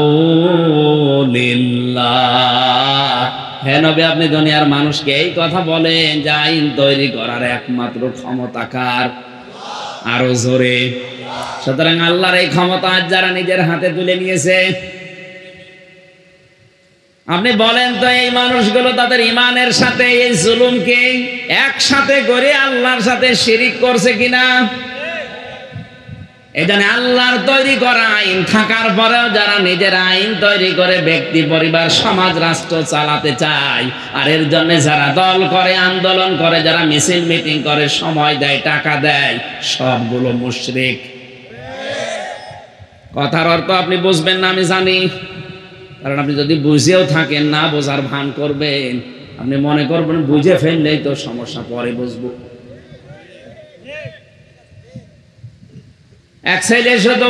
লিল্লাহ। হে নবী, আপনি দুনিয়ার মানুষকে এই কথা বলেন যে আইন তৈরি করার একমাত্র ক্ষমতা কার? আরো জোরে। সুতরাং আল্লাহর এই ক্ষমতা যারা নিজের হাতে তুলে নিয়েছে, আপনি বলেন তো এই মানুষগুলো তাদের ঈমানের সাথে এই জুলুমকে একসাথে করে আল্লাহর সাথে শিরিক করছে কিনা? এজন্য আল্লাহর তৈরি করা আইন থাকার পরেও যারা নিজের আইন তৈরি করে ব্যক্তি, পরিবার, সমাজ, রাষ্ট্র চালাতে চায়, আর এর জন্য যারা দল করে, আন্দোলন করে, যারা মিছিল মিটিং করে, সময় দেয়, টাকা দেয়, সবগুলো মুশরিক। কথার অর্থ আপনি বুঝবেন না আমি জানি, কারণ আপনি যদি বুঝেও থাকেন না বোঝার ভান করবেন, আপনি মনে করবেন বুঝে ফেললেই তো সমস্যা, পরে বুঝবো। এক ছেলে শুধু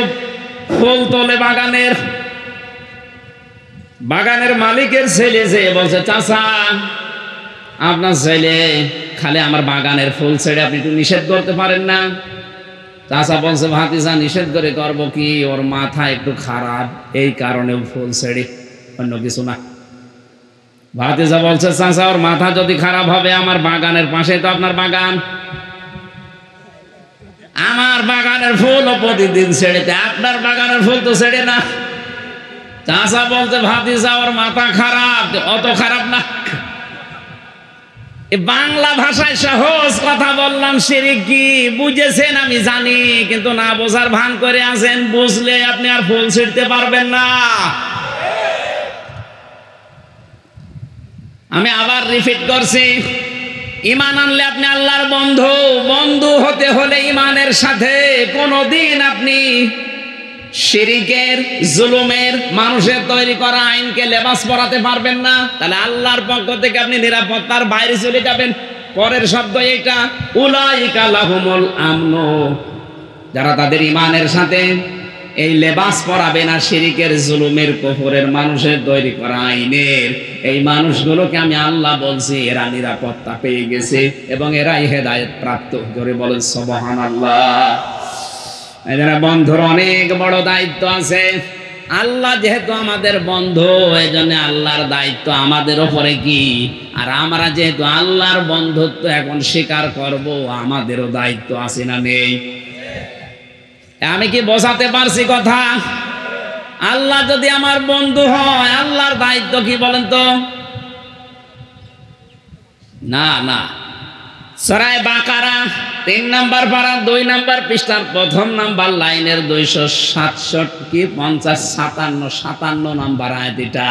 ফুল তোলে বাগানের মালিকের ছেলে যে বলছে, চাচা আপনার ছেলে খালি আমার বাগানের ফুল ছেড়ে আপনি একটু নিষেধ করতে পারেন না? চাচা বলছে, ভাতিজা নিষেধ করে করবো কি, ওর মাথা একটু খারাপ, এই কারণে ফুল ছেড়ে, অন্য কিছু না। ভাতিজা বলছে, চাচা ওর মাথা যদি খারাপ হবে, আমার বাগানের পাশে তো আপনার বাগান, আমার বাগানের ফুল প্রতিদিন ছেড়েতে, আপনার বাগানের ফুল তো ছেড়ে না। চাচা বলতে, ভাতিজা ওর মাথা খারাপ, অত খারাপ না। বাংলা ভাষায় সহজ কথা বললাম, শিরিক কি বুঝেছেন আমি জানি, কিন্তু না বোঝার ভান করে আছেন। বুঝলে আপনি আর ফুল ছিঁড়তে পারবেন না। আমি আবার রিপিট করছি, ঈমান আনলে আপনি আল্লাহর বন্ধু। বন্ধু হতে হলে ঈমানের সাথে কোনোদিন আপনি শিরিকের, জুলুমের, মানুষের তৈরি করা আইনকে লেবাস পরাতে পারবেন না। তাহলে আল্লাহর পক্ষ থেকে আপনি নিরাপত্তার বাইরে চলে যাবেন। পরের শব্দ এটা, উলাইকা লাহুমুল আমন, যারা তাদের ঈমানের সাথে এই লেবাস পরাবে না, শিরিকের, জুলুমের, কুফরের, মানুষের তৈরি করা আইনের, এই মানুষগুলোকে আমি আল্লাহ বলছি এরা নিরাপত্তা পেয়ে গেছে এবং এরাই হেদায়েত প্রাপ্ত। জোরে বলেন সুবহানাল্লাহ। এজন্য বন্ধুর অনেক বড় দায়িত্ব আছে। আল্লাহ যেহেতু আমাদের বন্ধু, এই জন্য আল্লাহর দায়িত্ব আমাদের উপরে কি, আর আমরা যেহেতু আল্লাহর বন্ধুত্ব এখন স্বীকার করব, আমাদেরও দায়িত্ব আছে না নেই? আমি কি বোঝাতে পারছি কথা? আল্লাহ যদি আমার বন্ধু হয়, আল্লাহর দায়িত্ব কি বলেন তো? না না, সূরা বাকারা 3 নম্বর পারা 2 নম্বর পৃষ্ঠার 1 নম্বর লাইনের 257 নম্বর আয়াত এটা।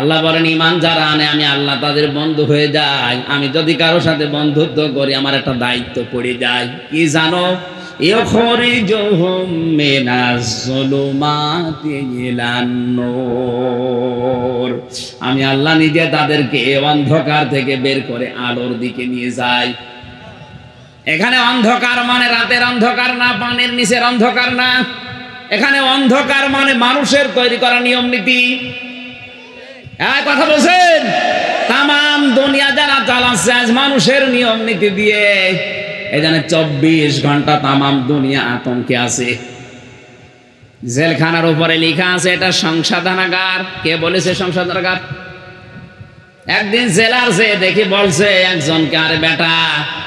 আল্লাহ বলেন, ঈমান যারা আনে আমি আল্লাহ তাদের বন্ধু হয়ে যাই। আমি যদি কারো সাথে বন্ধুত্ব করি, আমার একটা দায়িত্ব পড়ে যায়। কি জানো? ইখরিজুহুম মিনাজ যুলুমাতি ইলান নূর, আমি আল্লাহ নিজে তাদেরকে অন্ধকার থেকে বের করে আলোর দিকে নিয়ে যাই। এখানে অন্ধকার মানে রাতের অন্ধকার না, পানির নিচের অন্ধকার না। এখানে অন্ধকার মানে মানুষের তৈরি করা নিয়ম নীতি। কথা বলছেন? তামাম দুনিয়া যারা চালাচ্ছে আজ মানুষের নিয়ম নীতি দিয়ে, এখানে 24 ঘন্টা তামাম দুনিয়া আতঙ্কে আছে। জেলখানার উপরে লেখা আছে এটা সংশোধনাগার। কে বলেছে সংশোধনাগার? একদিন জেলার যে দেখি বলছে একজনকে, আরে বেটা,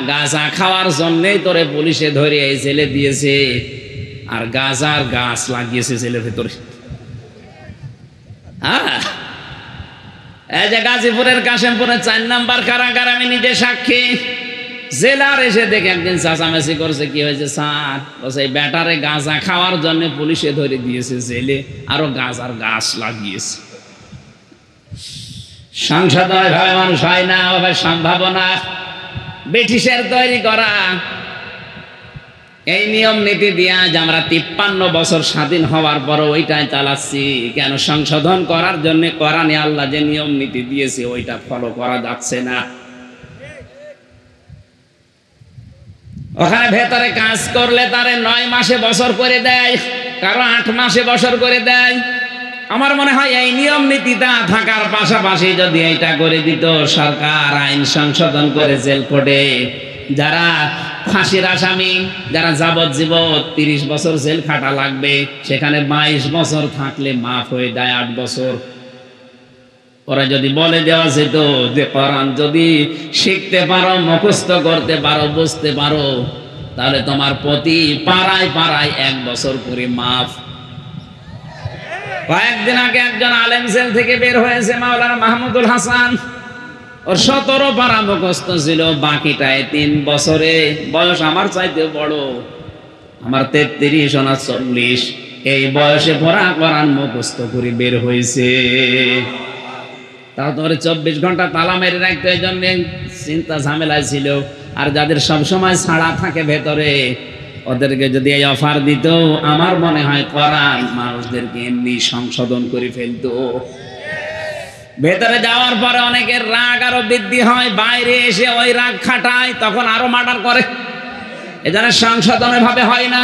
গাঁজা খাওয়ার জন্যই তোরে পুলিশে ধরে এই জেলে দিয়েছে, আর গাঁজার গাছ লাগিয়েছে জেলের ভেতরে। হ্যাঁ, এই যে গাজীপুরের কাশেমপুরের 4 নম্বর কারাগার, আমি নিজে সাক্ষী। জেলার এসে দেখে একদিন চাচামেচি করছে, কি হয়েছে স্যার? বলছে এই ব্যাটারে গাঁজা খাওয়ার জন্য পুলিশে ধরে দিয়েছে জেলে, আরো গাঁজার গাছ লাগিয়েছে। সংসদ ভাবে মানুষ হয় না, ওভাবে সম্ভাবনা ব্রিটিশের তৈরি করা এই নিয়ম নীতি দিয়ে আজ আমরা 53 বছর স্বাধীন হওয়ার পর ওইটাই চালাচ্ছি। কেন? সংশোধন করার জন্য কোরআনে আল্লাহ যে নিয়ম নীতি দিয়েছে ওইটা ফলো করা যাচ্ছে না। ওখানে ভেতরে কাজ করলে তারে 9 মাসে বছর করে দেয়, কারো 8 মাসে বছর করে দেয়। আমার মনে হয় এই নিয়ম নীতিটা থাকার পাশাপাশি যদি এইটা করে দিত সরকার, আইন সংশোধন করে জেল কোর্টে যারা ফাঁসির আসামি, যারা যাবজ্জীবন 30 বছর জেল খাটা লাগবে, সেখানে 22 বছর থাকলে মাফ হয়ে যায় 8 বছর। ওরা যদি বলে দেওয়া যেত যে কোরআন যদি শিখতে পারো, মুখস্থ করতে পারো, বুঝতে পারো, তাহলে তোমার প্রতি পাড়ায় পাড়ায় 1 বছর করে মাফ। কয়েকদিন আগে একজন আলেম জেল থেকে বের হয়েছে, মাওলানা মাহমুদুল হাসান। ওর 17 পারা মুখস্থ ছিল, বাকিটায় 3 বছরে। বয়স আমার চাইতে বড়, আমার 33 ওনার 40। এই বয়সে পড়া কোরআন মুখস্থ করে বের হয়েছে। তাও তোমার 24 ঘন্টা তালা মেরে রাখতে, এই জন্য চিন্তা ঝামেলায় ছিল। আর যাদের সবসময় ছাড়া থাকে ভেতরে, ওদেরকে যদি এই অফার দিত, আমার মনে হয় কোরআন মানুষদেরকে এমনি সংশোধন করে ফেলতো। ভেতরে যাওয়ার পরে অনেকের রাগ আরো বৃদ্ধি হয়, বাইরে এসে ওই রাগ খাটায়, তখন আরো মার্ডার করে। এজন্য সংশোধনের ভাবে হয় না।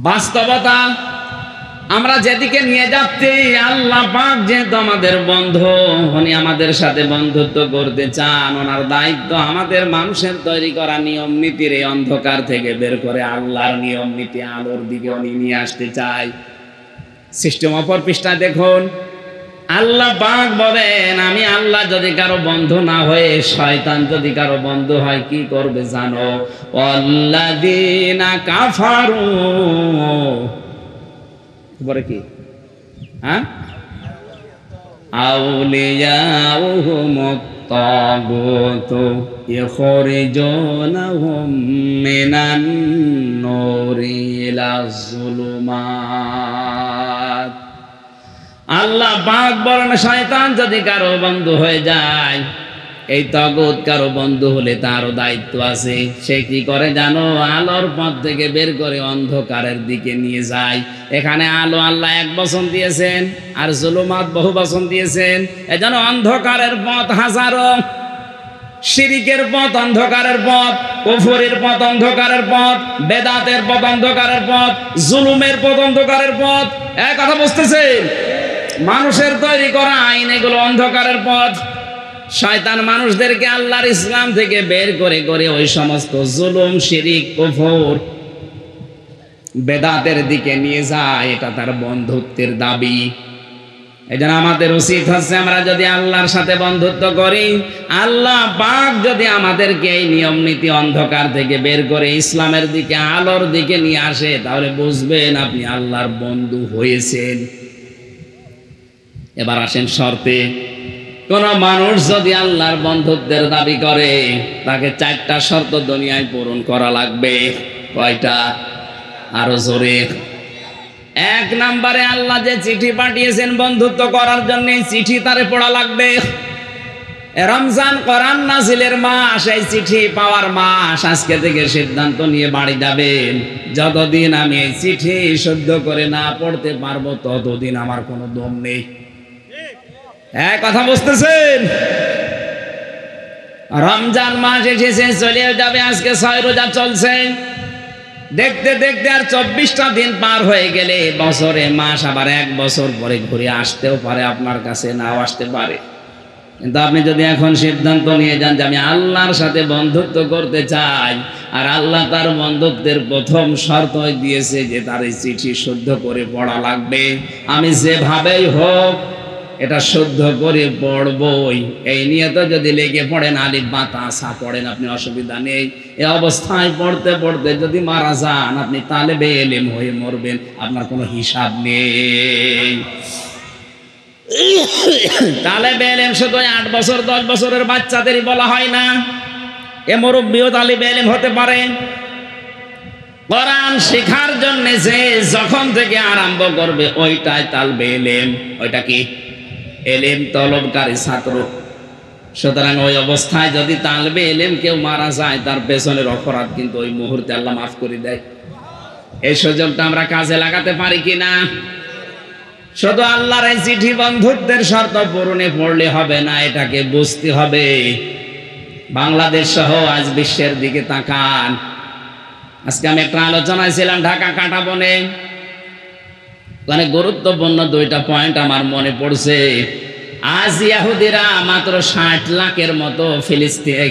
বাস্তবতা আমরা যেদিকে নিয়ে যাচ্ছি, আল্লাহ পাক যেহেতু আমাদের বন্ধু, উনি আমাদের সাথে বন্ধুত্ব করতে চান। ওনার দায়িত্ব আমাদের মানুষের তৈরি করা নিয়ম নীতির এই অন্ধকার থেকে বের করে আল্লাহর নিয়ম নীতি আলোর দিকে উনি নিয়ে আসতে চায়। সিস্টেম অপর পৃষ্ঠায় দেখুন, আল্লাহ পাক বলেন, আমি আল্লাহ যদি কারো বন্ধু না হয়ে শয়তান যদি কারো বন্ধু হয় কি করবে জানো? আল্লাযীনা কাফারু, বলে কি, হ্যাঁ, আউলিয়াউহুমুত তাগুতু ইখরিজুনাহুম মিনান নূরি ইলাজ যুলুমাত। আল্লাহ পাক বলেন, শয়তান যদি কারো বন্ধু হয়ে যায়, এই তাগুত কারো বন্ধু হলে তারও দায়িত্ব আছে। সে কি করে জানো? আলোর পথ থেকে বের করে অন্ধকারের দিকে নিয়ে যায়। এখানে আলো আল্লাহ এক বচন দিয়েছেন, আর জুলুমাত বহু বচন দিয়েছেন। এজন্য অন্ধকারের পথ হাজারো, শিরিকের পথ অন্ধকারের পথ, কুফরের পথ অন্ধকারের পথ, বেদাতের পথ অন্ধকারের পথ, জুলুমের পথ অন্ধকারের পথ। এক কথা বুঝতেছেন? মানুষের তৈরি করা আইন এগুলো অন্ধকারের পথ। শয়তান মানুষদেরকে আল্লাহর ইসলাম থেকে বের করে করে ওই সমস্ত জুলুম, শিরিক, কুফর, বেদাতের দিকে নিয়ে যায়। এটা তার বন্ধুত্বের দাবি। এজন্য আমাদের উচিত হচ্ছে, আমরা যদি আল্লাহর সাথে বন্ধুত্ব করি, আল্লাহ পাক যদি আমাদেরকে এই নিয়ম নীতি অন্ধকার থেকে বের করে ইসলামের দিকে, আলোর দিকে নিয়ে আসে, তাহলে বুঝবেন আপনি আল্লাহর বন্ধু হয়েছেন। এবার আসেন শর্তে। কোন মানুষ যদি আল্লাহর বন্ধুত্বের দাবি করে, তাকে 4টা শর্ত দুনিয়ায় পূরণ করা লাগবে। কয়টা? আরো জোরে। 1 নম্বরে, আল্লাহ যে চিঠি পাঠিয়েছেন বন্ধুত্ব করার জন্য, চিঠি তারে পড়া লাগবে। রমজান কোরআন নাজিলের মাস, এই চিঠি পাওয়ার মাস। আজকে থেকে সিদ্ধান্ত নিয়ে বাড়ি যাবেন, যতদিন আমি এই চিঠি শুদ্ধ করে না পড়তে পারবো, ততদিন আমার কোনো দম নেই। এক কথা বুঝতেছেন? রমজান মাস এসেছে, চলে যাবে। আজকে 6 রোজা চলছে। দেখতে দেখতে আর 24টা দিন পার হয়ে গেলে বছরে মাস আবার 1 বছর পরে ঘুরে আসতেও পারে, আপনার কাছে নাও আসতে পারে। কিন্তু আপনি যদি এখন সিদ্ধান্ত নিয়ে যান যে আমি আল্লাহর সাথে বন্ধুত্ব করতে চাই, আর আল্লাহ তার বন্ধুত্বের প্রথম শর্ত দিয়েছে যে তার এই চিঠি শুদ্ধ করে পড়া লাগবে, আমি যেভাবেই হোক এটা শুদ্ধ করে পড়বই, এই নিয়ে তো যদি লেগে পড়েন, আলিফ বা তা সা পড়েন, আপনি অসুবিধা নেই। এই অবস্থায় পড়তে পড়তে যদি মারা যান, আপনি তালেবে ইলম হয়ে মরবেন, আপনার কোনো হিসাব নেই। তালেবে ইলম শুধু 8 বছর 10 বছরের বাচ্চাদেরই বলা হয় না, এ মুরব্বিও তালেবে ইলম হতে পারে। কোরআন শেখার জন্য যে যখন থেকে আরম্ভ করবে, ওইটাই তালেবে ইলম। ওইটা কি? এলেম তলবকারী ছাত্র। সুতরাং ওই অবস্থায় যদি তালবে এলেম কেউ মারা যায়, তার পেছনের অপরাধ কিন্তু ওই মুহূর্তে আল্লাহ মাফ করে দেয়। এই সুযোগটা আমরা কাজে লাগাতে পারি কিনা? শুধু আল্লাহর এই চিঠি বন্ধুত্বের শর্ত পূরণে পড়লে হবে না, এটাকে বুঝতে হবে। বাংলাদেশ সহ আজ বিশ্বের দিকে তাকান। আজকে আমি একটা আলোচনায় ছিলাম ঢাকা কাঁটাবনে, মানে গুরুত্বপূর্ণ 2টা পয়েন্ট আমার মনে পড়ছে। আজ ইহুদিরা মাত্র 60 লাখের মতো ফিলিস্তিনে,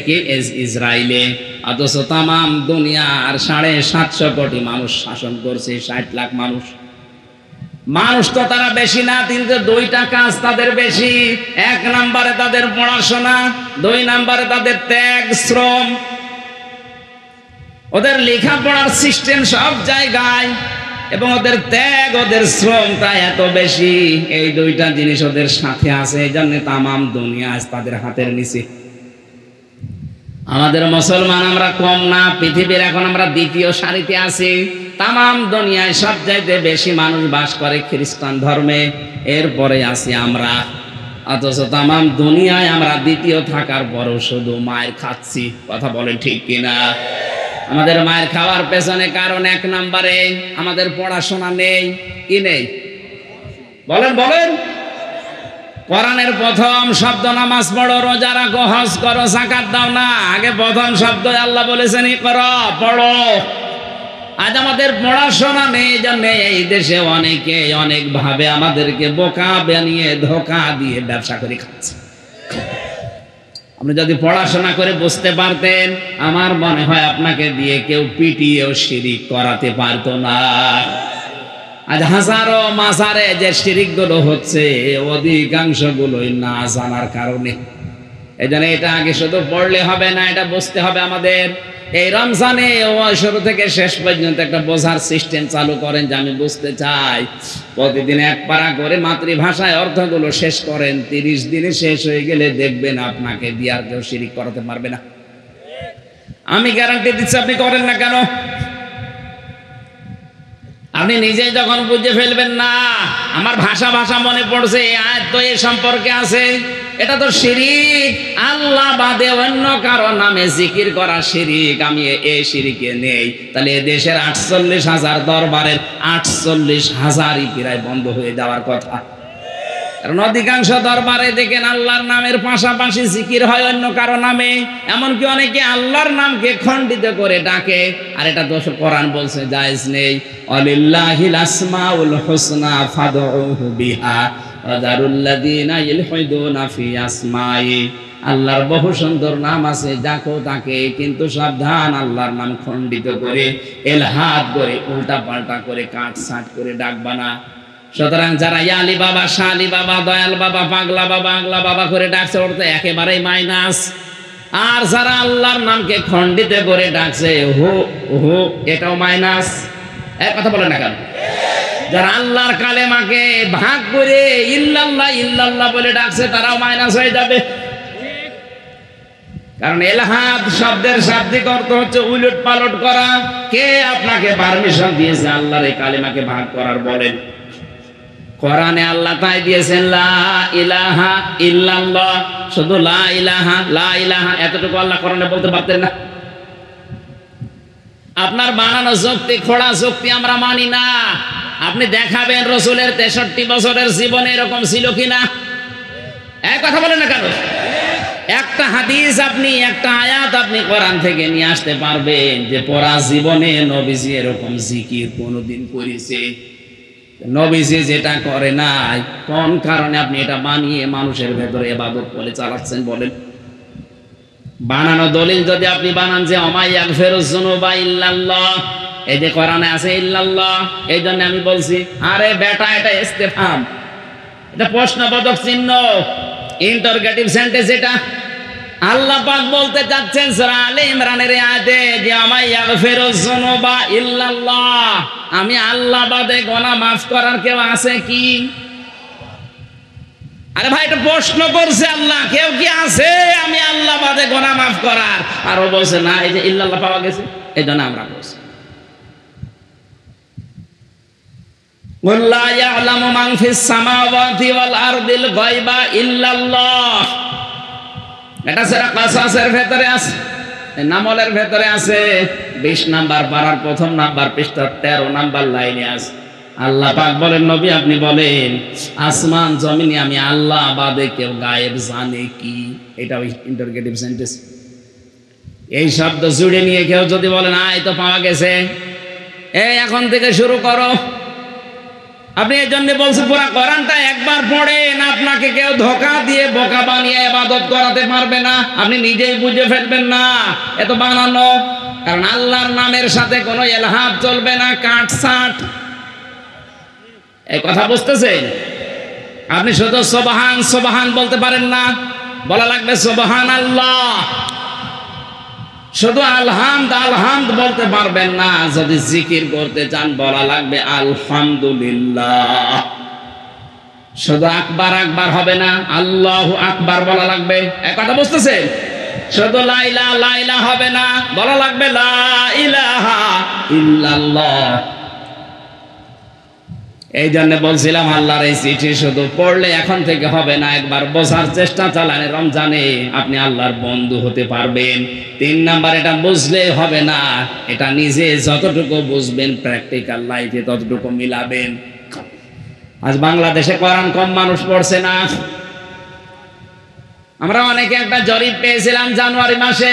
ইসরায়েলে, অথচ তামাম দুনিয়ার 750 কোটি মানুষ শাসন করছে। 60 লাখ মানুষ। মানুষ তো তারা বেশি না, কিন্তু 2টা কাজ তাদের বেশি। 1 নম্বরে তাদের পড়াশোনা, 2 নম্বরে তাদের ত্যাগ শ্রম। ওদের লেখাপড়ার সিস্টেম সব জায়গায়, এবং ওদের ত্যাগ, ওদের শ্রমটা এত বেশি। এই 2টা জিনিস ওদের সাথে আছে, এই জন্য তামাম দুনিয়া আজ তাদের হাতের নিচে। আমাদের মুসলমান আমরা কম না, পৃথিবীর এখন আমরা 2য় সারিতে আছি। তামাম দুনিয়ায় সবচাইতে বেশি মানুষ বাস করে খ্রিস্টান ধর্মে, এরপরে আছি আমরা। অথচ তামাম দুনিয়ায় আমরা 2য় থাকার পরও শুধু মায়ের খাচ্ছি। কথা বলেন ঠিক কিনা? আমাদের মায়ের খাওয়ার পেছনে কারণ 1 নম্বরে আমাদের পড়াশোনা নেই। কি নেই? বলেন বলেন। কোরআনের প্রথম শব্দ নামাজ পড়ো, রোজা রাখো, হজ করো, যাকাত দাও না। আগে প্রথম শব্দ আল্লাহ বলেছেন ইকরা, পড়ো। আজ আমাদের পড়াশোনা নেই, জন্য এই দেশে অনেকে অনেক ভাবে আমাদেরকে বোকা বানিয়ে ধোঁকা দিয়ে ব্যবসা করে খাচ্ছে। আপনি যদি পড়াশোনা করে বুঝতে পারতেন, আমার মনে হয় আপনাকে দিয়ে কেউ পিটিয়েও শিরিক করাতে পারতো না। আজ হাজারো মাজারে যে শিরিকগুলো হচ্ছে অধিকাংশ গুলোই না জানার কারণে। এই জন্য এটা আগে শুধু পড়লে হবে না, এটা বুঝতে হবে আমাদের। এই রমজানে শুরু থেকে শেষ পর্যন্ত একটা বোঝার সিস্টেম চালু করেন যে আমি বুঝতে চাই। প্রতিদিন এক পারা করে মাতৃভাষায় অর্থগুলো শেষ করেন। 30 দিনে শেষ হয়ে গেলে দেখবেন আপনাকে দিয়ে আর কেউ শিরিক করাতে পারবে না। আমি গ্যারান্টি দিচ্ছি, আপনি করেন না কেন? আপনি নিজেই যখন বুঝে ফেলবেন না আমার ভাষা মনে পড়ছে, আয়াত তো এ সম্পর্কে আছে, এটা তো শিরিক, আল্লাহ বাদে অন্য কারো নামে জিকির করা শিরিক, আমি এই শিরিকে নেই, তাহলে এ দেশের 48,000 দরবারের 48,000ই প্রায় বন্ধ হয়ে যাওয়ার কথা। কারণ অধিকাংশ দরবারে দেখেন আল্লাহর নামের পাশাপাশি জিকির হয় অন্য কারো নামে, এমনকি অনেকে আল্লাহর নামকে খণ্ডিত করে ডাকে। আর এটা দোষ কোরআন বলছে জায়েজ নেই। আলিল্লাহিল আসমাউল হুসনা ফাদউহু বিহা ওয়া যারুল্লাযিনা ইলহিদুনা ফি আসমাই। আল্লাহর বহু সুন্দর নাম আছে, ডাকো তাকে, কিন্তু সাবধান আল্লাহর নাম খণ্ডিত করে, এলহাদ করে, উল্টা পাল্টা করে, কাটছাঁট করে ডাকবা না। সুতরাং যারা ইয়ালি বাবা, শালি বাবা, দয়াল বাবা, পাগলা বাবা, আগলা বাবা করে ডাকছে, ওর তো একেবারেই মাইনাস। আর যারা আল্লাহর নামকে খণ্ডিত করে ডাকছে হো হো, এটাও মাইনাস। এক কথা বলে না কেন? যারা আল্লাহর কালেমাকে ভাগ করে ইল্লাল্লাহ ইল্লাল্লাহ বলে ডাকছে, তারাও মাইনাস হয়ে যাবে। কারণ এলহাদ শব্দের শাব্দিক অর্থ হচ্ছে উলট পালট করা। কে আপনাকে পারমিশন দিয়েছে আল্লাহর এই কালেমাকে ভাগ করার? বলেন। কোরআনে আল্লাহ তাই দিয়েছেন লা ইলাহা ইল্লাল্লাহ, শুধু লা ইলাহা এতটুকু আল্লাহ কোরআনে বলতে পারতেন না? আপনার বানানো যুক্তি, খোড়া যুক্তি আমরা মানি না। আপনি দেখাবেন রসুলের 63 বছরের জীবনে এরকম ছিল কিনা? এক কথা বলেন না কেন? একটা হাদিস আপনি, একটা আয়াত আপনি কোরআন থেকে নিয়ে আসতে পারবেন যে পড়া জীবনে নবীজি এরকম জিকির কোনোদিন করেছে? নবীজি যেটা করে নাই, কোন কারণে আপনি এটা বানিয়ে মানুষের ভেতরে ইবাদত বলে চালাচ্ছেন? বলেন। বানানো দলিল যদি আপনি বানান যে ওমা ইয়াগফিরুয যুনুবা ইল্লাল্লাহ, এই যে কোরআনে আছে ইল্লাল্লাহ, এই জন্য আমি বলছি আরে বেটা এটা ইস্তেফহাম, এটা প্রশ্নবোধক চিহ্ন, ইন্টারোগেটিভ সেন্টেন্স। এটা আল্লাহ পাক বলতে চাচ্ছেন সূরা আলে ইমরানের আয়াতে যে ওমা ইয়াগফিরুয যুনুবা ইল্লাল্লাহ, আমি আল্লাহ বাদে গুনাহ মাফ করার কেউ আছে কি? আরে ভাই, এটা প্রশ্ন করছে আল্লাহ, কেউ কি আছে আমি আল্লাহ বাদে গুনাহ মাফ করার? আর ও বলছে না, এই যে ইল্লাল্লাহ পাওয়া গেছে, এই জন্য আমরা বলছি ওয়াল্লা ইয়ালামু মান ফিস সামাওয়াতি ওয়াল আরদিল গায়বা ইল্লাল্লাহ। এটা সূরা কাসাসের ভেতরে আছে, নামলের ভেতরে আছে, 20 নাম্বার পারার 1ম নাম্বার পৃষ্ঠা 13 নাম্বার লাইনে আছে। আল্লাহ পাক বলেন নবী আপনি বলেন আসমান জমিনে আমি আল্লাহ বাদে কেউ গায়েব জানে কি? এটা ওই ইন্টারোগেটিভ সেন্টেন্স। এই শব্দ জুড়ে নিয়ে কেউ যদি বলেন এই তো পাওয়া গেছে, এই এখন থেকে শুরু করো। আপনি এই জন্য বলছেন পুরা কোরআনটা একবার পড়েন, আপনাকে কেউ ধোঁকা দিয়ে বোকা বানিয়ে ইবাদত করাতে পারবে না। আপনি নিজেই বুঝে ফেলবেন না এত বানানো। কারণ আল্লাহর নামের সাথে কোনো এলহাদ চলবে না, কাটছাট। এই কথা বুঝতেছেন? আপনি শুধু সুবহান সুবহান বলতে পারেন না, বলা লাগবে সুবহানাল্লাহ। শুধু আলহামদ আলহামদ বলতে পারবেন না, যদি জিকির করতে চান বলা লাগবে আলহামদুলিল্লাহ। শুধু আকবার আকবার হবে না, আল্লাহু আকবার বলা লাগবে। এই কথা বুঝতেছেন? শুধু লা ইলাহা হবে না, বলা লাগবে লা ইলাহা ইল্লাল্লাহ। এই জন্য বলছিলাম আল্লাহর এই চিঠি শুধু পড়লে এখন থেকে হবে না, একবার বোঝার চেষ্টা চালান। রমজানে আপনি আল্লাহর বন্ধু হতে পারবেন। 3 নাম্বার, এটা বুঝলে হবে না, এটা নিজে যতটুকু বুঝবেন প্র্যাকটিক্যাল লাইফে ততটুকু মিলাবেন। আজ বাংলাদেশে কোরআন কম মানুষ পড়ছে না। আমরা অনেকে একটা জরিপ পেয়েছিলাম জানুয়ারি মাসে,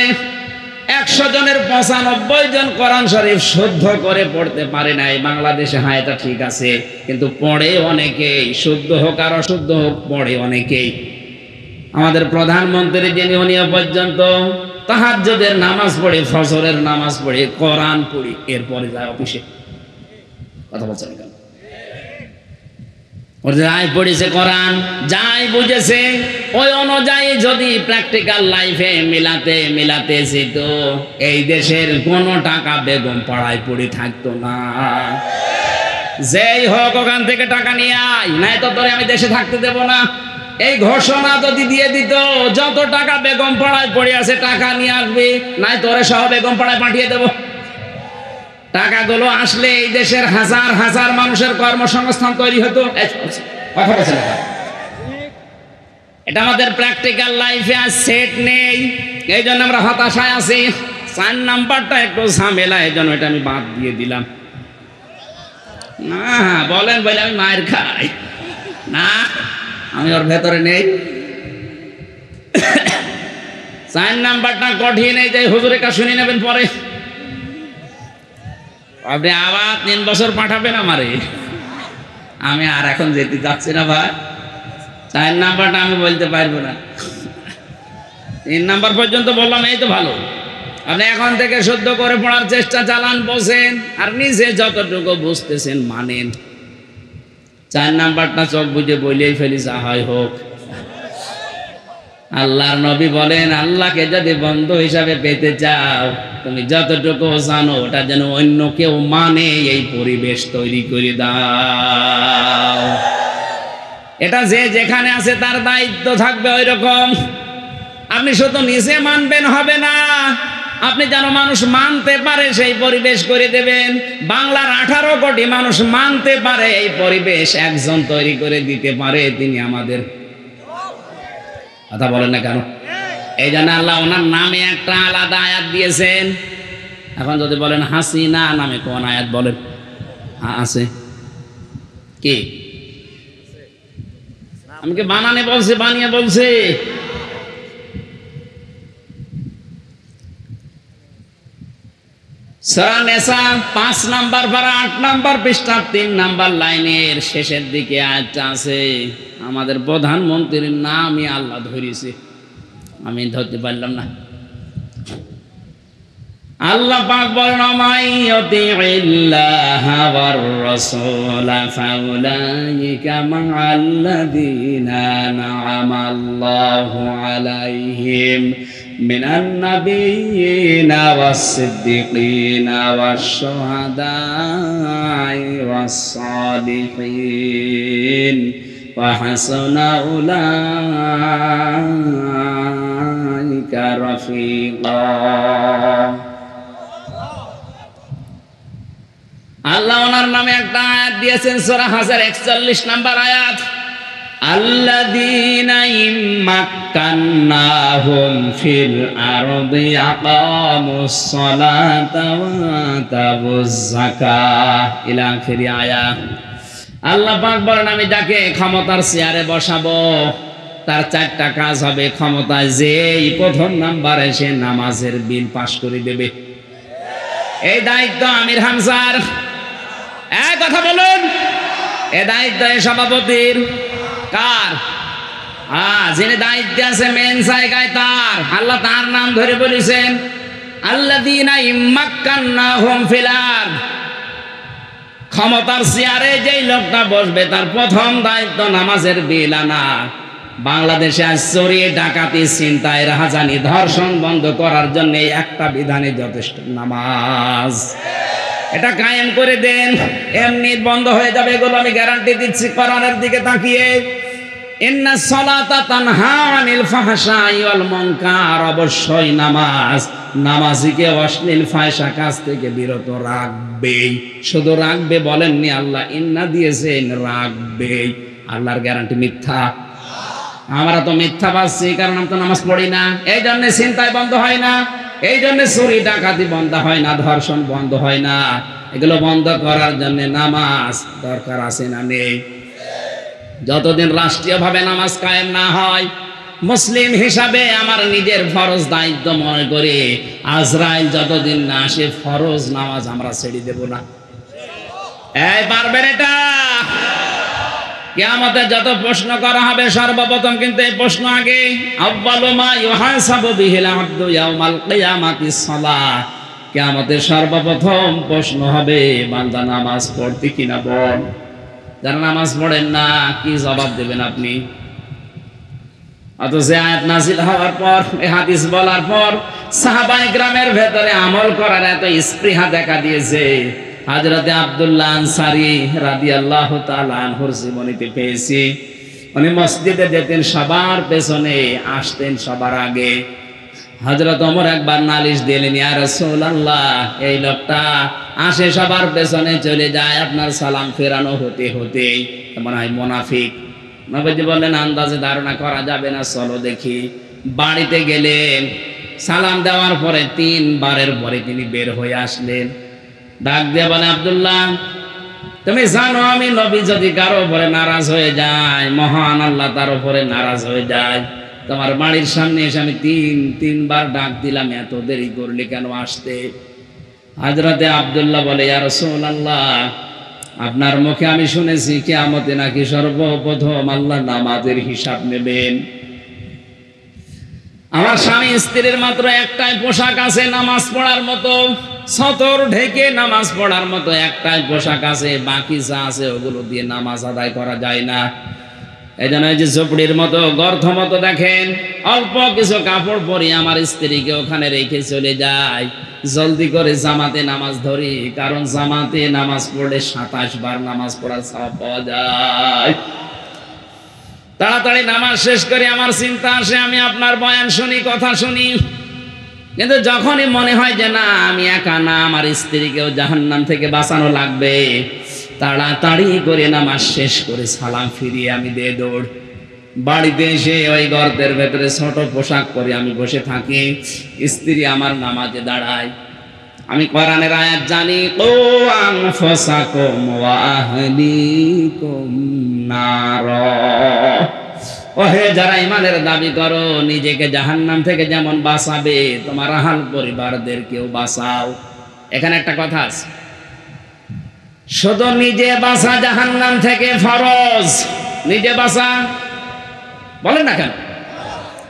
100 জনের 95 জন কোরআন শরীফ শুদ্ধ করে পড়তে পারে নাই বাংলাদেশে। হ্যাঁ, এটা ঠিক আছে, কিন্তু পড়ে অনেকেই, শুদ্ধ হোক আর অশুদ্ধ হোক পড়ে অনেকেই। আমাদের প্রধানমন্ত্রী যিনি, উনিও পর্যন্ত তাহাজ্জুদের নামাজ পড়ে, ফজরের নামাজ পড়ে, কোরআন পড়ি, এরপরে যায় অফিসে। কথা বলছেন কেন? ওর যাই পড়েছে কোরআন, যাই বুঝেছে ওই অনুযায়ী যদি প্র্যাকটিক্যাল লাইফে মিলাতে যেত, এই দেশের কোনো টাকা বেগম পাড়ায় পড়ে থাকতো না। যেই হোক ওখান থেকে টাকা নিয়ে আয়, নাই তো তোরে আমি দেশে থাকতে দেব না, এই ঘোষণা যদি দিয়ে দিত যত টাকা বেগম পাড়ায় পড়ে আছে টাকা নিয়ে আসবে, নাই তোরে সহ বেগম পাড়ায় পাঠিয়ে দেব। টাকাগুলো আসলে এই দেশের হাজার হাজার মানুষের কর্মসংস্থান তৈরি হতো। কথা বলছেন না? এটা আমাদের প্র্যাকটিক্যাল লাইফে আজ সেট নেই, এই জন্য আমরা হতাশায় আছি। 4 নাম্বারটা একটু ঝামেলা, এই জন্য এটা আমি বাদ দিয়ে দিলাম। না বলেন বলে আমি মায়ের খাই না, আমি ওর ভেতরে নেই। 4 নাম্বারটা কঠিন, এই যে হুজুরের কাছে শুনে নেবেন পরে। আপনি আবার 3 বছর পাঠাবেন আমারে, আমি আর এখন যেতে যাচ্ছি না ভাই। 4 নাম্বারটা আমি বলতে পারবো না, 3 নাম্বার পর্যন্ত বললাম, এই তো ভালো। আপনি এখন থেকে শুদ্ধ করে পড়ার চেষ্টা চালান, বসেন আর নিজে যতটুকু বুঝতেছেন মানেন। 4 নাম্বারটা চোখ বুঝে বলেই ফেলি, যা হয় হোক। আল্লাহর নবী বলেন, আল্লাহকে যদি বন্ধু হিসাবে পেতে চাও, তুমি যতটুকু জানো ওটা যেন অন্য কেউ মানে, এই পরিবেশ তৈরি করে দাও। এটা যে যেখানে আছে তার দায়িত্ব থাকবে ওই রকম। আপনি শুধু নিজে মানবেন হবে না, আপনি যেন মানুষ মানতে পারে সেই পরিবেশ করে দেবেন। বাংলার 18 কোটি মানুষ মানতে পারে এই পরিবেশ একজন তৈরি করে দিতে পারে, তিনি আমাদের। কথা বলেন না কেন? এই জন্য আল্লাহ ওনার নামে একটা আলাদা আয়াত দিয়েছেন। এখন যদি বলেন হাসিনা নামে কোন আয়াত বলেন? আছে কি? আমি কি বানানে বলছি, বানিয়ে বলছি? সূরা নিসা 5 নাম্বার পারা 8 নাম্বার পৃষ্ঠা 3 নাম্বার লাইনের শেষের দিকে আয়াতটা আছে। আমাদের প্রধানমন্ত্রীর নামই আল্লাহ ধরেছে, আমি ধরতে পারলাম না। আল্লাহ পাক বলেন, মাইয়ুতিইল্লাহা ওয়ার রাসূলা ফাউলাইকা মা'আল্লাযীনা আন'আমাল্লাহু আলাইহিম মিনান নাবিয়্যিনা ওয়াস-সিদ্দীকিনা ওয়াশ-শুহাদা'i ওয়াস-সালিহিন ওয়া হাসানা উলাইকা রাফীকা। আল্লাহ ওনার নামে একটা আয়াত দিয়েছেন, সূরা হাজর 41 নাম্বার আয়াত। আল্লাযীনা ইম্মাক্কান্নাহুম ফিল আরদি আকামুস সালাতা ওয়া আতাবুজ যাকাহ ইলা আখিরি আয়াত। আল্লাহ পাক বলেন, আমি যাকে ক্ষমতার চেয়ারে বসাবো তার 4টা কাজ হবে। ক্ষমতায় যেই প্রথম নাম্বারে সে নামাজের বিল পাশ করে দেবে। এই দায়িত্ব আমির হামজার। এক কথা বলুন, এ দায়িত্ব সভাপতির। কার? যিনি দায়িত্বে আছে মেন জায়গায় তার। আল্লাহ তার নাম ধরে বলেছেন, আল্লাযীনা ইম্মাক্কান্নাহুম ফিল আরদ। ক্ষমতার চেয়ারে যেই লোকটা বসবে তার প্রথম দায়িত্ব নামাজের বিল আনা। বাংলাদেশে আজ চুরি, ডাকাতি, ছিনতাই, রাহাজানি, ধর্ষণ বন্ধ করার জন্য একটা বিধানে যথেষ্ট, নামাজ। এটা কায়েম করে দেন, এমনি বন্ধ হয়ে যাবে এগুলো, আমি গ্যারান্টি দিচ্ছি। কোরআনের দিকে তাকিয়ে, ইন্নাস সালাতা তানহা আনিল ফাহশাই ওয়াল মুনকার, অবশ্যই নামাজ নামাজিকে অশ্লীল ফাহশা কাজ থেকে বিরত রাখবেই। শুধু রাখবে বলেননি আল্লাহ, ইন্না দিয়েছেন রাখবেই। আল্লাহর গ্যারান্টি মিথ্যা? আমরা তো মিথ্যা বাসছি, কারণ আমি তো নামাজ পড়ি না। এই জন্য ছিনতাই বন্ধ হয় না, এই জন্য চুরি ডাকাতি বন্ধ হয় না, ধর্ষণ বন্ধ হয় না। এগুলো বন্ধ করার জন্য নামাজ দরকার আছে না নেই? যতদিন রাষ্ট্রীয়ভাবে নামাজ কায়েম না হয়, মুসলিম হিসাবে আমার নিজের ফরজ দায়িত্ব মনে করে আজরাইল যতদিন না আসে ফরজ নামাজ আমরা ছেড়ে দেব না। এই পারবেন এটা? কিয়ামতে যত প্রশ্ন করা হবে সর্বপ্রথম কিন্তু এই প্রশ্ন আগে, আউয়ালু মা ইউহাসাবু বিহিল আবদু ইয়াউমাল কিয়ামাতিস সালাহ। কিয়ামতে সর্বপ্রথম প্রশ্ন হবে বান্দা নামাজ পড়তে কিনা বল। যারা নামাজ পড়েন না কি জবাব দেবেন আপনি? অথচ আয়াত নাযিল হওয়ার পর, এই হাদিস বলার পর সাহাবায়ে কেরামের ভেতরে আমল করার এত স্পৃহা দেখা দিয়েছে। হযরতে আব্দুল্লাহ আনসারী রাদিয়াল্লাহু তাআলা আনহুর জীবনীতে পেয়েছি, উনি মসজিদে যেতেন সবার পেছনে, আসতেন সবার আগে। হযরত ওমর একবার নালিশ দিলেন, ইয়া রাসূলুল্লাহ, এই লোকটা আসে সবার পেছনে, চলে যায় আপনার সালাম ফেরানো হতে হতে, মনে হয় মুনাফিক। নবীজি বললেন, আন্দাজে ধারণা করা যাবে না, চলো দেখি। বাড়িতে গেলেন, সালাম দেওয়ার পরে 3 বারের পরে তিনি বের হয়ে আসলেন। ডাক দিয়ে বলে, আব্দুল্লাহ, তুমি জানো আমি নবী যদি কারো উপরে নারাজ হয়ে যায়, মহান আল্লাহ তার উপরে নারাজ হয়ে যায়। তোমার বাড়ির সামনে এসে আমি 3 বার ডাক দিলাম, এত দেরি করলে কেন আসতে? হযরতে আব্দুল্লাহ বলে, ইয়া রাসূলুল্লাহ, আপনার মুখে আমি শুনেছি কিয়ামতে নাকি সর্বপ্রথম আল্লাহ নামাজের হিসাব নেবেন। আমার স্বামী স্ত্রীর মাত্র একটাই পোশাক আছে নামাজ পড়ার মতো, সতর ঢেকে নামাজ পড়ার মতো একটাই পোশাক আছে, বাকি যা আছে ওগুলো দিয়ে নামাজ আদায় করা যায় না। এই জন্য যে ঝুপড়ির মতো গর্ত মতো দেখেন, অল্প কিছু কাপড় পরি আমার স্ত্রীকে ওখানে রেখে চলে যায়, জলদি করে জামাতে নামাজ ধরি, কারণ জামাতে নামাজ পড়লে 27 বার নামাজ পড়ার সওয়াব পাওয়া যায়। তাড়াতাড়ি নামাজ শেষ করে আমার চিন্তা আসে, আমি আপনার বয়ান শুনি, কথা শুনি, কিন্তু যখনই মনে হয় যে না, আমি একা না, আমার স্ত্রীকেও জাহান্নাম থেকে বাঁচানো লাগবে, তাড়াতাড়ি করে নামাজ শেষ করে সালাম ফিরিয়ে আমি দিয়ে দৌড়। বাড়িতে এসে ওই গর্তের ভেতরে ছোট পোশাক পরে আমি বসে থাকি, স্ত্রী আমার নামাজে দাঁড়ায়। আমি কোরআনের আয়াত জানি, ও আনফুসাকুম ওয়া আহলিকুম নার, ওহে যারা ঈমানের দাবি করো, নিজেকে জাহান্নাম থেকে যেমন বাঁচাবে, তোমার আহল পরিবারদেরকেও বাঁচাও। এখানে একটা কথা আছে, শুধু নিজে বাঁচা জাহান্নাম থেকে ফরজ, নিজে বাঁচা বলেন না কেন?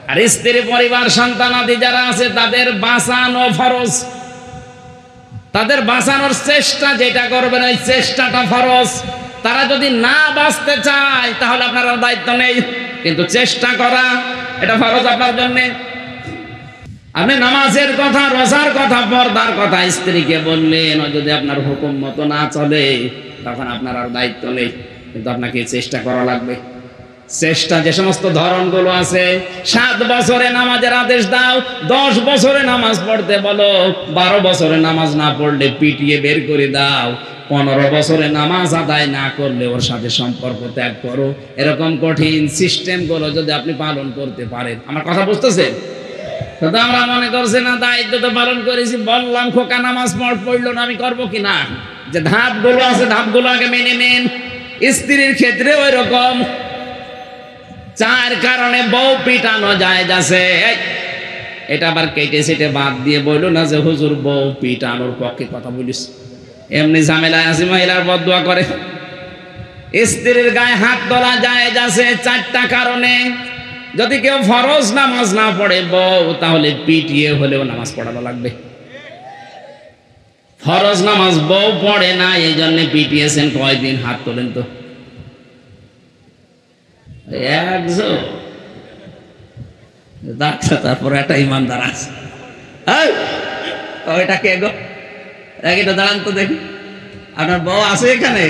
আর স্ত্রী পরিবার সন্তানাদি যারা আছে তাদের বাঁচানো ফরজ, তাদের বাঁচানোর চেষ্টা যেটা করবেন ওই চেষ্টাটা ফরজ। তারা যদি না বাঁচতে চায় তাহলে আপনার আর দায়িত্ব নেই, কিন্তু চেষ্টা করা এটা ফরজ আপনার জন্যে। আপনি নামাজের কথা, রোজার কথা, পর্দার কথা স্ত্রীকে বললেন, ও যদি আপনার হুকুম মতো না চলে তখন আপনার আর দায়িত্ব নেই, কিন্তু আপনাকে চেষ্টা করা লাগবে। চেষ্টা যে সমস্ত ধরনগুলো আছে, 7 বছরে নামাজের আদেশ দাও, 10 বছরে নামাজ পড়তে বলো, 12 বছরে নামাজ না পড়লে পিটিয়ে বের করে দাও, 15 বছরে নামাজ আদায় না করলে ওর সাথে সম্পর্ক ত্যাগ করো। এরকম কঠিন সিস্টেমগুলো যদি আপনি পালন করতে পারেন, আমার কথা বুঝতেছেন? তো আমরা মনে করছি না দায়িত্ব তো পালন করেছি, বললাম খোকা নামাজ পড়লো না, আমি করবো কিনা? যে ধাপগুলো আছে ধাপগুলো আগে মেনে নেন। স্ত্রীর ক্ষেত্রে ওই রকম 4 কারণে বউ পিটানো জায়েজ আছে। এটা আবার কেটে সেটে বাদ দিয়ে বললো না যে হুজুর বউ পিটানোর পক্ষে কথা বলিস, এমনি ঝামেলায় আছে, মহিলার বদদুয়া করে। স্ত্রীর গায়ে হাত তোলা জায়েজ আছে 4টা কারণে। যদি কেউ ফরজ নামাজ না পড়ে বউ, তাহলে পিটিয়ে হলেও নামাজ পড়ানো লাগবে। ফরজ নামাজ বউ পড়ে না, এই জন্য পিটিয়েছেন। কয়দিন? হাত তোলেন তো। একজন তারপর একটা ইমানদার আছে, ওইটা কে গো? এটা দাঁড়ান তো দেখি, আপনার বউ আছে এখানে?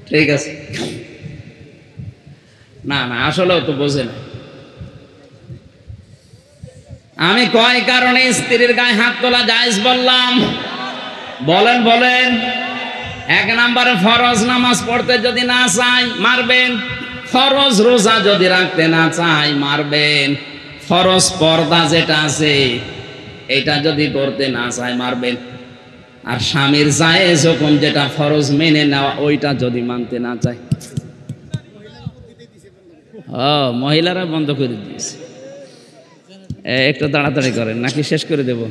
ঠিক আছে, না না আসলেও তো বোঝে না। আমি কয় কারণে স্ত্রীর গায়ে হাত তোলা জায়েজ বললাম, বলেন বলেন। 1 নম্বরে ফরজ নামাজ পড়তে যদি না চাই মারবেন, ফরজ রোজা যদি রাখতে না চাই মারবেন, ফরজ পর্দা যেটা আছে এটা যদি করতে না চাই মারবেন, আর স্বামীর জায়েজ হুকুম যেটা ফরজ মেনে নেওয়া ওইটা যদি মানতে না চায়। মহিলারা বন্ধ করে দিয়েছে, একটু তাড়াতাড়ি করেন নাকি শেষ করে দেব?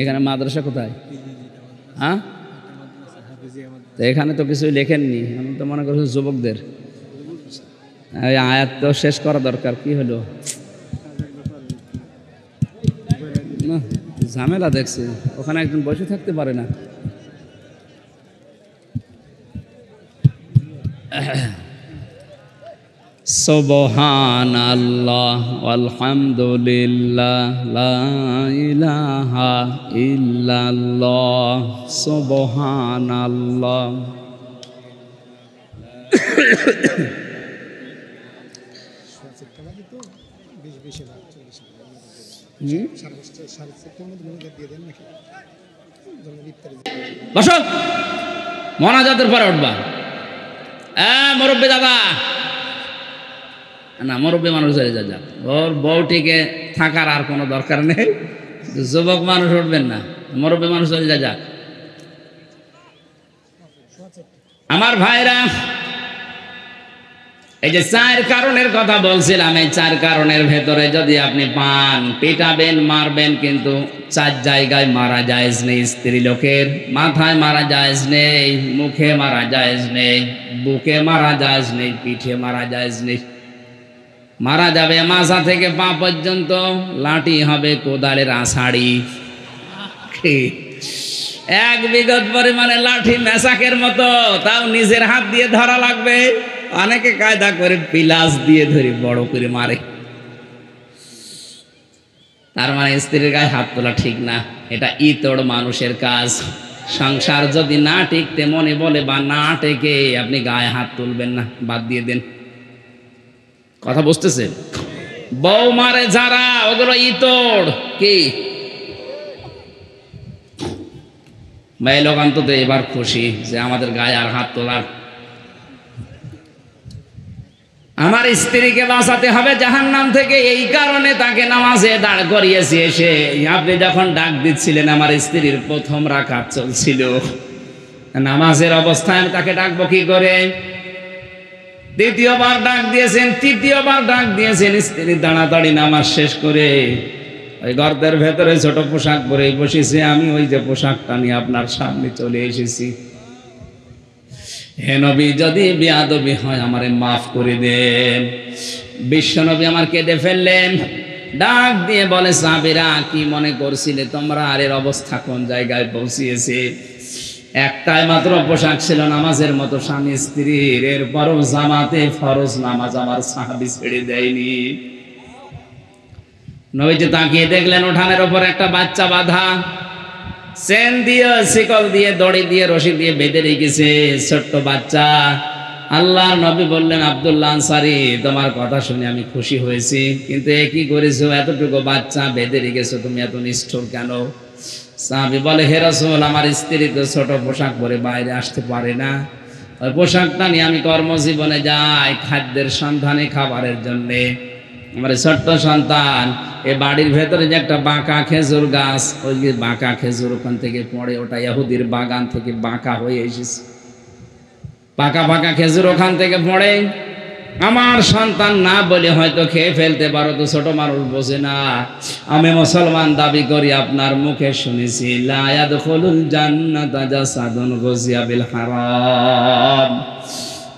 এখানে মাদ্রাসা কোথায়? হ্যাঁ, তো এখানে তো কিছুই লেখেননি, আমি তো মনে করছি যুবকদের আয়াত তো শেষ করা দরকার। কি হলো? ঝামেলা দেখছি, ওখানে একজন বসে থাকতে পারে না। সুবহানাল্লাহ আলহামদুলিল্লাহ লা ইলাহা ইল্লাল্লাহ সুবহানাল্লাহ। বসো, মোনাজাতের পরে উঠবা। মুরব্বী দাদা না, মুরব্বী মানুষ যা, ওর বউটিকে থাকার আর কোনো দরকার নেই। যুবক মানুষ উঠবেন না, মুরব্বী মানুষ যা। আমার ভাইরা, এই যে 4 কারণের কথা বলছিলাম, এই 4 কারণের ভেতরে যদি আপনি পান, পিটাবেন, মারবেন, কিন্তু 4 জায়গায় মারা জায়েজ নেই। স্ত্রী লোকের মাথায় মারা জায়েজ নেই, মুখে মারা জায়েজ নেই, বুকে মারা জায়েজ নেই, পিঠে মারা জায়েজ নেই। মারা যাবে মাথা থেকে পা পর্যন্ত, লাঠি হবে কোদালের আষাঢ়ি, 1 বিঘত পরিমাণে লাঠি, মেসাকের মতো, তাও নিজের হাত দিয়ে ধরা লাগবে। অনেকে কায়দা করে পিলাস দিয়ে ধরে বড় করে মারে। তার মানে স্ত্রীর গায়ে হাত তোলা ঠিক না, এটা ইতর মানুষের কাজ। সংসার যদি না টিকতে মনে বলে বা না টেকে, আপনি গায়ে হাত তুলবেন না, বাদ দিয়ে দেন। কথা বুঝতেছেন? বউ মারে যারা, ওগুলো ইতর। কি মেয়ে লোক অন্তত এবার খুশি যে আমাদের গায়ে আর হাত তোলার। আমার স্ত্রীকে বাঁচাতে হবে জাহান্নাম থেকে, এই কারণে তাকে নামাজে দাঁড় করিয়েছি। এসে আপনি যখন ডাক দিচ্ছিলেন, আমার স্ত্রীর 1ম রাকাত চলছিল, নামাজের অবস্থায় আমি তাকে ডাকবো কি করে? 2য়বার ডাক দিয়েছেন, 3য়বার ডাক দিয়েছেন। স্ত্রী তাড়াতাড়ি নামাজ শেষ করে ওই গর্তের ভেতরে ছোট পোশাক পরে বসেছে। আমি ওই যে পোশাকটা নিয়ে আপনার সামনে চলে এসেছি। হে নবী, যদি বেয়াদবি হয় আমারে মাফ করে দেন। বিশ্ব নবী আমার কেঁদে ফেললেন, ডাক দিয়ে বলে, সাহাবীরা কি মনে করছিলে তোমরা? আর এর অবস্থা কোন জায়গায় পৌঁছিয়েছে? একটাই মাত্র পোশাক ছিল নামাজের মতো স্বামী স্ত্রীর, এরপরও জামাতে ফরজ নামাজ আমার সাহাবী ছেড়ে দেয়নি। নবীজি তাকিয়ে দেখলেন উঠানের ওপর একটা বাচ্চা বাঁধা, চেন দিয়ে, শিকল দিয়ে, দড়ি দিয়ে, রশি দিয়ে বেঁধে রেখেছে, ছোট্ট বাচ্চা। আল্লাহর নবী বললেন, আব্দুল্লাহ আনসারী, তোমার কথা শুনে আমি খুশি হয়েছি, কিন্তু এ কি করেছো? এতটুকু বাচ্চা বেঁধে রেখেছো, তুমি এত নিষ্ঠুর কেন? সাহাবী বলে, হে রাসূল, আমার স্ত্রী তো ছোট পোশাক পরে বাইরে আসতে পারে না, ওই পোশাকটা নিয়ে আমি কর্মজীবনে যাই খাদ্যের সন্ধানে, খাবারের জন্যে। আমার ছোট্ট সন্তান, এ বাড়ির ভেতরে যে একটা বাঁকা খেজুর গাছ, ওই যে বাঁকা খেজুর ওখান থেকে পড়ে, ওটা ইহুদির বাগান থেকে বাঁকা হয়ে এসেছে। পাকা পাকা খেজুর ওখান থেকে পড়ে। আমার সন্তান না বলে হয়তো খেয়ে ফেলতে পারো, তো ছোট মানুষ বোঝে না। আমি মুসলমান দাবি করি, আপনার মুখে শুনেছি, লা ইয়াদখুলুল জান্নাতা জাসাদুন গুযিয়া বিল হারাম।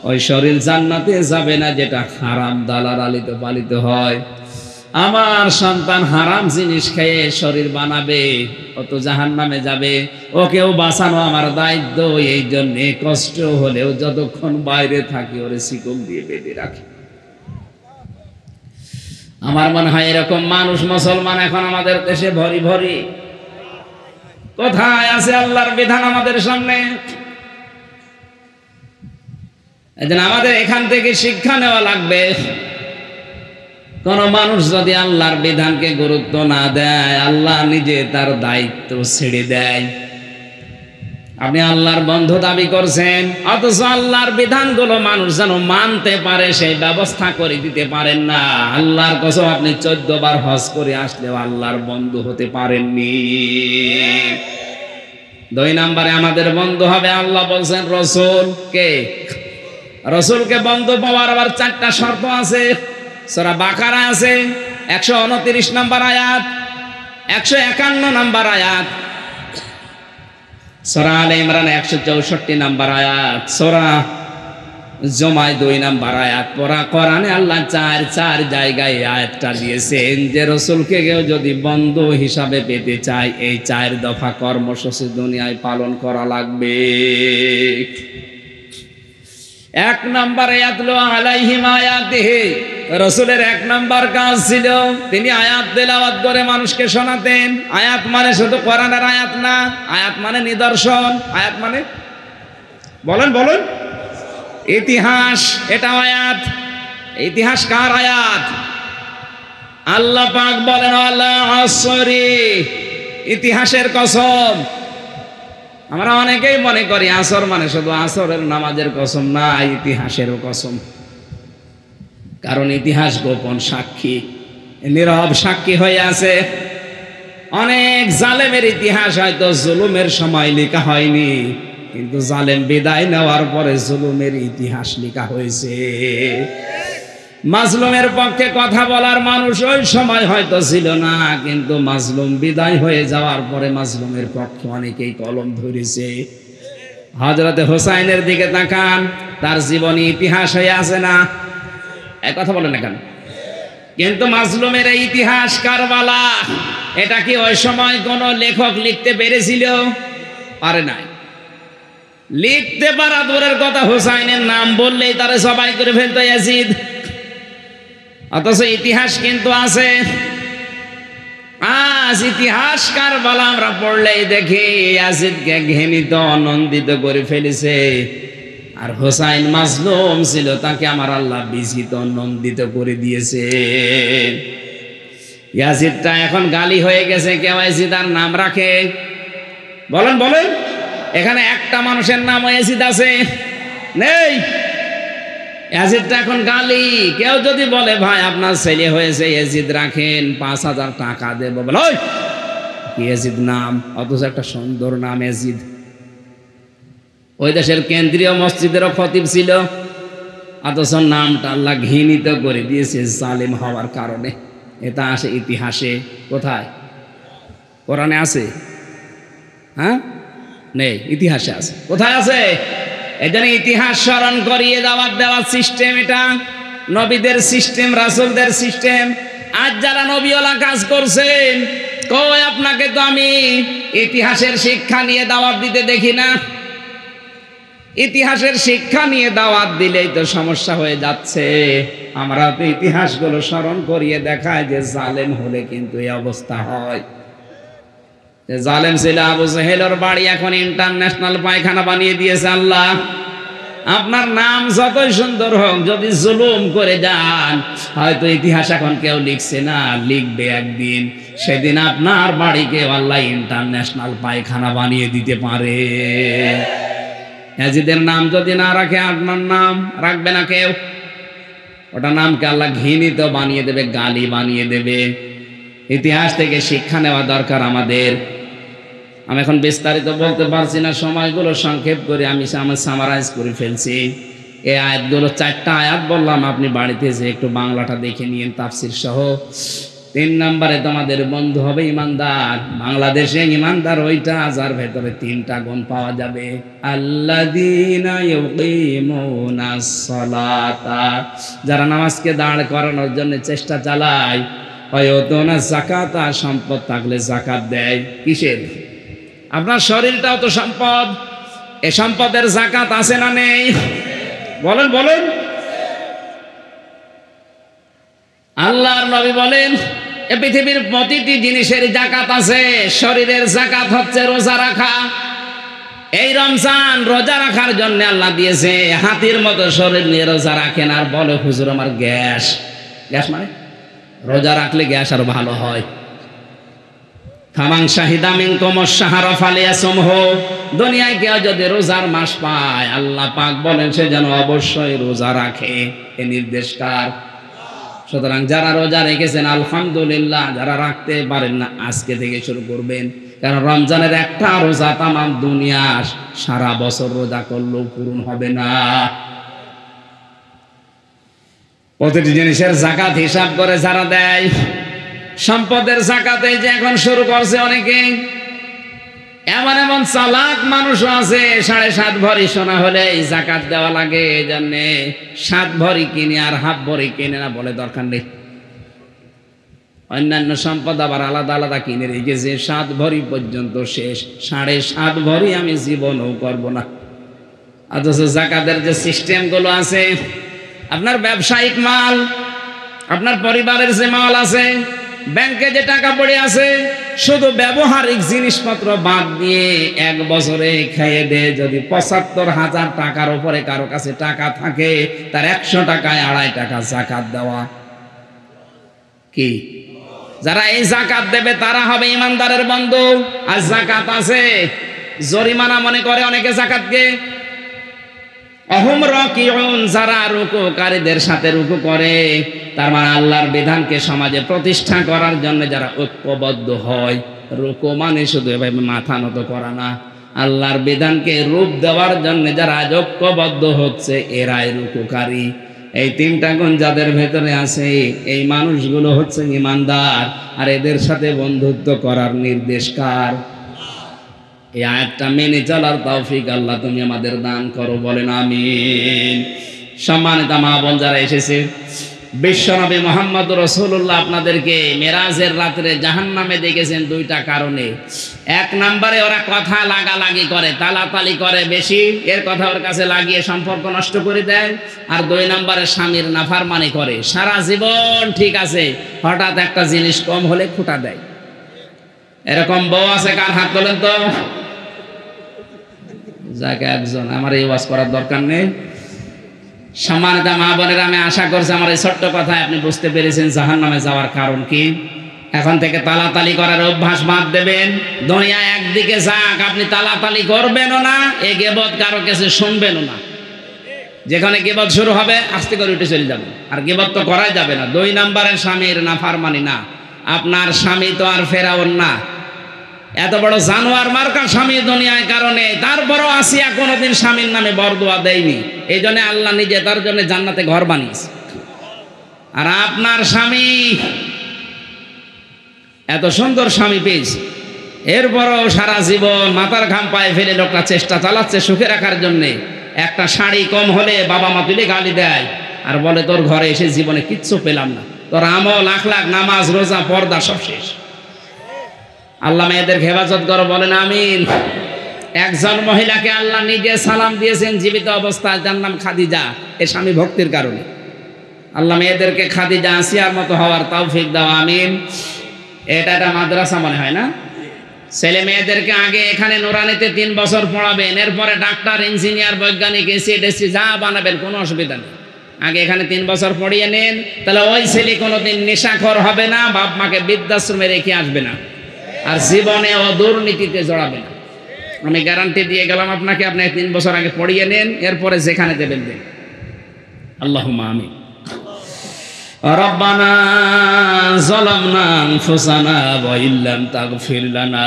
ওই শরীর জান্নাতে যাবে না যেটা হারাম দালালিতে পালিত হয়। আমার সন্তান হারাম জিনিস খেয়ে শরীর বানাবে, ও তো জাহান্নামে যাবে। ওকেও বাঁচানো আমার দায়িত্ব, এই জন্য কষ্ট হলেও যতক্ষণ বাইরে থাকি ওরে শিকল দিয়ে বেঁধে রাখি। আমার মনে হয় এরকম মানুষ মুসলমান এখন আমাদের দেশে ভরি ভরি। কোথায় আছে আল্লাহর বিধান আমাদের সামনে? এজন্য আমাদের এখান থেকে শিক্ষা নেওয়া লাগবে। কোন মানুষ যদি আল্লাহর বিধানকে গুরুত্ব না দেয়, আল্লাহ নিজে তার দায়িত্ব ছেড়ে দেয়। আপনি আল্লাহর বন্ধু দাবি করছেন, অথচ আল্লাহর বিধানগুলো মানুষ যেন মানতে পারে সেই ব্যবস্থা করে দিতে পারেন না। আল্লাহর কসম, আপনি 14 বার হজ করে আসলেও আল্লাহর বন্ধু হতে পারেননি। 2 নম্বরে আমাদের বন্ধু হবে, আল্লাহ বলছেন রসুল কে? রসুলকে বন্ধু পাওয়ার আবার 4টা শর্ত আছে। সূরা বাকারা আছে 129 নম্বর আয়াত, 151 নম্বর আয়াত, সূরা আলে ইমরান 164 নম্বর আয়াত, সূরা জমায় 2 নাম্বার আয়াত পড়া। কোরআনে আল্লাহ চার জায়গায় আয়াতটা দিয়েছেন যে রসুলকে কেউ যদি বন্ধু হিসাবে পেতে চায় এই 4 দফা কর্মসূচি দুনিয়ায় পালন করা লাগবে। 1 নাম্বার ইয়াতলু আলাইহিম আয়াতিহি, রসুলের 1 নাম্বার কাজ ছিল তিনি আয়াত তেলাওয়াত করে মানুষকে শোনাতেন। আয়াত মানে শুধু কোরআনের আয়াত না, আয়াত মানে নিদর্শন, আয়াত মানে বলেন ইতিহাস, এটা আয়াত। ইতিহাস কার আয়াত? আল্লাহ পাক বলেন ওয়াল আসরি, ইতিহাসের কসম। আমরা অনেকেই মনে করি আসর মানে শুধু আসরের নামাজের কসম না, ইতিহাসেরও কসম। কারণ ইতিহাস গোপন সাক্ষী, নীরব সাক্ষী হয়ে আছে। অনেক জালেমের ইতিহাস হয়তো জুলুমের সময় লেখা হয়নি, কিন্তু জালেম বিদায় নেওয়ার পরে জুলুমের ইতিহাস লেখা হয়েছে। মাজলুমের পক্ষে কথা বলার মানুষ ওই সময় হয়তো ছিল না, কিন্তু মাজলুম বিদায় হয়ে যাওয়ার পরে মাজলুমের পক্ষে অনেকেই কলম ধরেছে। হযরতে হোসাইনের দিকে তাকান, তার জীবনী ইতিহাস হয়ে আছে না? এক কথা বলেন না কেন? কিন্তু মাজলুমের এই ইতিহাস কারবালা, এটা কি ওই সময় কোন লেখক লিখতে পেরেছিল? পারে নাই। লিখতে পারা দূরের কথা, হোসাইনের নাম বললেই তারা সবাই করে ফেলতো ইয়াজিদ। অথচ ইতিহাস কিন্তু আছে। আজ ইতিহাস কারবালা আমরা পড়লেই দেখি ইয়াজিদকে ঘৃণিত আনন্দিত করে ফেলেছে, আর হোসাইন মাজলুম ছিল, তাকে আমার আল্লাহ বিজিত আনন্দিত করে দিয়েছে। ইয়াজিদটা এখন গালি হয়ে গেছে, কেউ ইয়াজিদ আর নাম রাখে? বলেন এখানে একটা মানুষের নাম ইয়াজিদ আছে? নেই। ইয়াজিদটা এখন গালি। কেউ যদি বলে ভাই আপনার ছেলে হয়েছে ইয়াজিদ রাখেন, 5000 টাকা দেবো, বলে ওই ইয়াজিদ নাম, অথচ একটা সুন্দর নাম ইয়াজিদ। ওই দেশের কেন্দ্রীয় মসজিদেরও খতিব ছিল, অথচ নামটা আল্লাহ ঘৃণিত করে দিয়েছে জালেম হওয়ার কারণে। এটা আসে ইতিহাসে। কোথায়? কোরআনে আছে? হ্যাঁ, নেই, ইতিহাসে আছে। কোথায় আছে? এজন্য ইতিহাস স্মরণ করিয়ে দেওয়ার সিস্টেম এটা, নবীদের সিস্টেম, রাসূলদের সিস্টেম। আজ যারা নবীওয়ালা কাজ করছেন, কই আপনাকে তো আমি ইতিহাসের শিক্ষা নিয়ে দাওয়াত দিতে দেখি না। ইতিহাসের শিক্ষা নিয়ে দাওয়াত দিলেই তো সমস্যা হয়ে যাচ্ছে। আমরা তো ইতিহাসগুলো স্মরণ করিয়ে দেখায় যে জালেম হলে কিন্তু এই অবস্থা হয়। জালেম ছিল আবু জেহেলের বাড়ি এখন ইন্টারন্যাশনাল পায়খানা বানিয়ে দিয়েছে আল্লাহ। আপনার নাম যতই সুন্দর হোক, যদি জুলুম করে যান, হয়তো ইতিহাস এখন কেউ লিখছে না, লিখবে একদিন। সেদিন আপনার বাড়িকে আল্লাহ ইন্টারন্যাশনাল পায়খানা বানিয়ে দিতে পারে। ইয়াজিদের নাম যদি না রাখে, আপনার নাম রাখবে না কেউ। ওটা নামকে আল্লাহ ঘৃণিত বানিয়ে দেবে, গালি বানিয়ে দেবে। ইতিহাস থেকে শিক্ষা নেওয়া দরকার আমাদের। আমি এখন বিস্তারিত বলতে পারছি না, সময়গুলো সংক্ষেপ করে আমি সামারাইজ করে ফেলছি। এই আয়াতগুলো 4টা আয়াত বললাম, আপনি বাড়িতে যে একটু বাংলাটা দেখে নিন তাফসির সহ। 3 নম্বরে তোমাদের বন্ধু হবে ইমানদার। বাংলাদেশে ইমানদার ওইটা যার ভেতরে 3টা গুণ পাওয়া যাবে। আল্লাযীনা ইউকিমুনাস সালাতা, যারা নামাজকে দাঁড় করানোর জন্য চেষ্টা চালায়। ওয়ায়ুতুনা যাকাতা, সম্পদ থাকলে যাকাত দেয়। কিসের? আপনার শরীরটাও তো সম্পদ। এই সম্পদের যাকাত আছে না নেই? বলেন। আল্লাহর নবী বলেন এ পৃথিবীর প্রতিটি জিনিসের যাকাত আছে। শরীরের যাকাত হচ্ছে রোজা রাখা। এই রমজান রোজা রাখার জন্য আল্লাহ দিয়েছে। হাতির মতো শরীর নিয়ে রোজা রাখেন আর বলে হুজুর আমার গ্যাস মানে রোজা রাখলে গ্যাস আরো ভালো হয়। ফামান শাহিদা মিনকুম আশ-শাহরা ফালিয়াসুমহু, দুনিয়ায় কেউ যদি রোজার মাস পায়, আল্লাহ পাক বলেন সে যেন অবশ্যই রোজা রাখে। এ নির্দেশ কার? সুতরাং যারা রোজা রেখেছেন আলহামদুলিল্লাহ, যারা রাখতে পারেন না আজকে থেকে শুরু করবেন। কারণ রমজানের একটা রোজা তামাম দুনিয়া সারা বছর রোজা করলেও পূরণ হবে না। প্রতিটি জিনিসের যাকাত হিসাব করে যারা দেয়, সম্পদের যাকাত এই যে এখন শুরু করছে অনেকে, এমন এমন চালাক মানুষ আছে 7.5 ভরি সোনা হলে যাকাত দেওয়া লাগে, এই জন্যে 7 ভরি কিনে আর হাফ ভরি কিনে না, বলে দরকার নেই। অন্যান্য সম্পদ আবার আলাদা আলাদা কিনে রেখেছে, 7 ভরি পর্যন্ত শেষ, 7.5 ভরি আমি জীবনও করব না। অথচ যাকাতের যে সিস্টেম গুলো আছে, আপনার ব্যবসায়িক মাল, আপনার পরিবারের যে মাল আছে, ব্যাংকে যে টাকা পড়ে আছে, শুধু ব্যবহারিক জিনিসপত্র বাদ দিয়ে 1 বছরে খেয়ে দে যদি 75,000 টাকার উপরে কারো কাছে টাকা থাকে, তার 100 টাকায় 2.5 টাকা যাকাত দেওয়া। কি যারা এই যাকাত দেবে তারা হবে ইমানদারের বন্ধু। আর যাকাত আছে জরিমানা মনে করে অনেকে যাকাতকে। অহুম রাকিউন, যারা রুকুকারীদের সাথে রুকু করে, তার মানে আল্লাহর বিধানকে সমাজে প্রতিষ্ঠা করার জন্য যারা ঐক্যবদ্ধ হয়। রুকু মানে শুধু এভাবে মাথা নত করা না, আল্লাহর বিধানকে রূপ দেওয়ার জন্য যারা ঐক্যবদ্ধ হচ্ছে, এরাই রুকুকারী। এই 3টা গুণ যাদের ভেতরে আছে, এই মানুষগুলো হচ্ছে ঈমানদার। আর এদের সাথে বন্ধুত্ব করার নির্দেশ কার? এই আয়াতটা মেনে চলার তৌফিক আল্লাহ তুমি আমাদের দান করো, বলেন আমিন। সম্মানিত মা বোন যারা এসেছে, বিশ্বনবী মুহাম্মদ রাসূলুল্লাহ আপনাদেরকে মেরাজের রাতে জাহান্নামে দেখেছেন 2টা কারণে। 1 নম্বরে ওরা কথা লাগালাগি করে, তালাতালি করে বেশি, এর কথা ওর কাছে লাগিয়ে সম্পর্ক নষ্ট করে দেয়। আর 2 নম্বরে স্বামীর নাফরমানি করে, সারা জীবন ঠিক আছে, হঠাৎ একটা জিনিস কম হলে খুঁটা দেয়। এরকম বউ আছে কার? হাত তোলেন তো। যাকে একজন, আমার এই ওয়াজ করার দরকার নেই। সম্মানিত মা বোনেরা, আমি আশা করছি আমার এই ছোট্ট কথায় আপনি বুঝতে পেরেছেন জাহান্নামে যাওয়ার কারণ কি। এখন থেকে তালাতালি করার অভ্যাস বাদ দেবেন। দুনিয়া একদিকে যাক, আপনি তালাতালি করবেনও না, এ গীবত কারো কাছে শুনবেনও না। যেখানে গীবত শুরু হবে আস্তে করে উঠে চলে যাবেন। আর গীবত তো করাই যাবে না। 2 নম্বরে স্বামীর নাফরমানি না। আপনার স্বামী তো আর ফেরাউন না, এত বড় জানোয়ার মার্কা স্বামী দুনিয়ায় কারণে, তারপরও আসিয়া কোনোদিন স্বামীর নামে বরদোয়া দেয়নি। এই জন্য আল্লাহ নিজে তার জন্য জান্নাতে ঘর বানিয়েছে। আর আপনার স্বামী এত সুন্দর স্বামী পেয়েছে, এরপরও সারা জীবন মাথার ঘাম পায়ে ফেলে লোকটা চেষ্টা চালাচ্ছে সুখে রাখার জন্যে। একটা শাড়ি কম হলে বাবা মা তুলে গালি দেয় আর বলে তোর ঘরে এসে জীবনে কিচ্ছু পেলাম না, তোর আমল আখলাক নামাজ রোজা পর্দা সব শেষ। আল্লাহ মেয়েদের হেফাজত করো, বলেন আমিন। একজন মহিলাকে আল্লাহ নিজে সালাম দিয়েছেন জীবিত অবস্থায়, যার নাম খাদিজা, এ স্বামী ভক্তির কারণে। আল্লাহ মেয়েদেরকে খাদিজা আসিয়ার মতো হওয়ার তৌফিক দাও, আমিন। এটা একটা মাদ্রাসা মনে হয় না? ছেলে মেয়েদেরকে আগে এখানে নুরানিতে 3 বছর পড়াবেন, এরপরে ডাক্তার, ইঞ্জিনিয়ার, বৈজ্ঞানিক, এসি যা বানাবেন, কোনো অসুবিধা নেই। আগে এখানে 3 বছর পড়িয়ে নেন, তাহলে ওই ছেলে কোনোদিন নেশাখোর হবে না, বাপ মাকে বৃদ্ধাশ্রমে রেখে আসবে না, আর জীবনে ও দুর্নীতিতে জড়াবে না। আমি গ্যারান্টি দিয়ে গেলাম আপনাকে। আপনি 3 বছর আগে পড়িয়ে নেন, এরপরে যেখানে দেবেন দেন। আল্লাহুম্মা আমিন। রব্বানা যালামনা আনফুসানা ওয়া ইল্লাম তাগফির লানা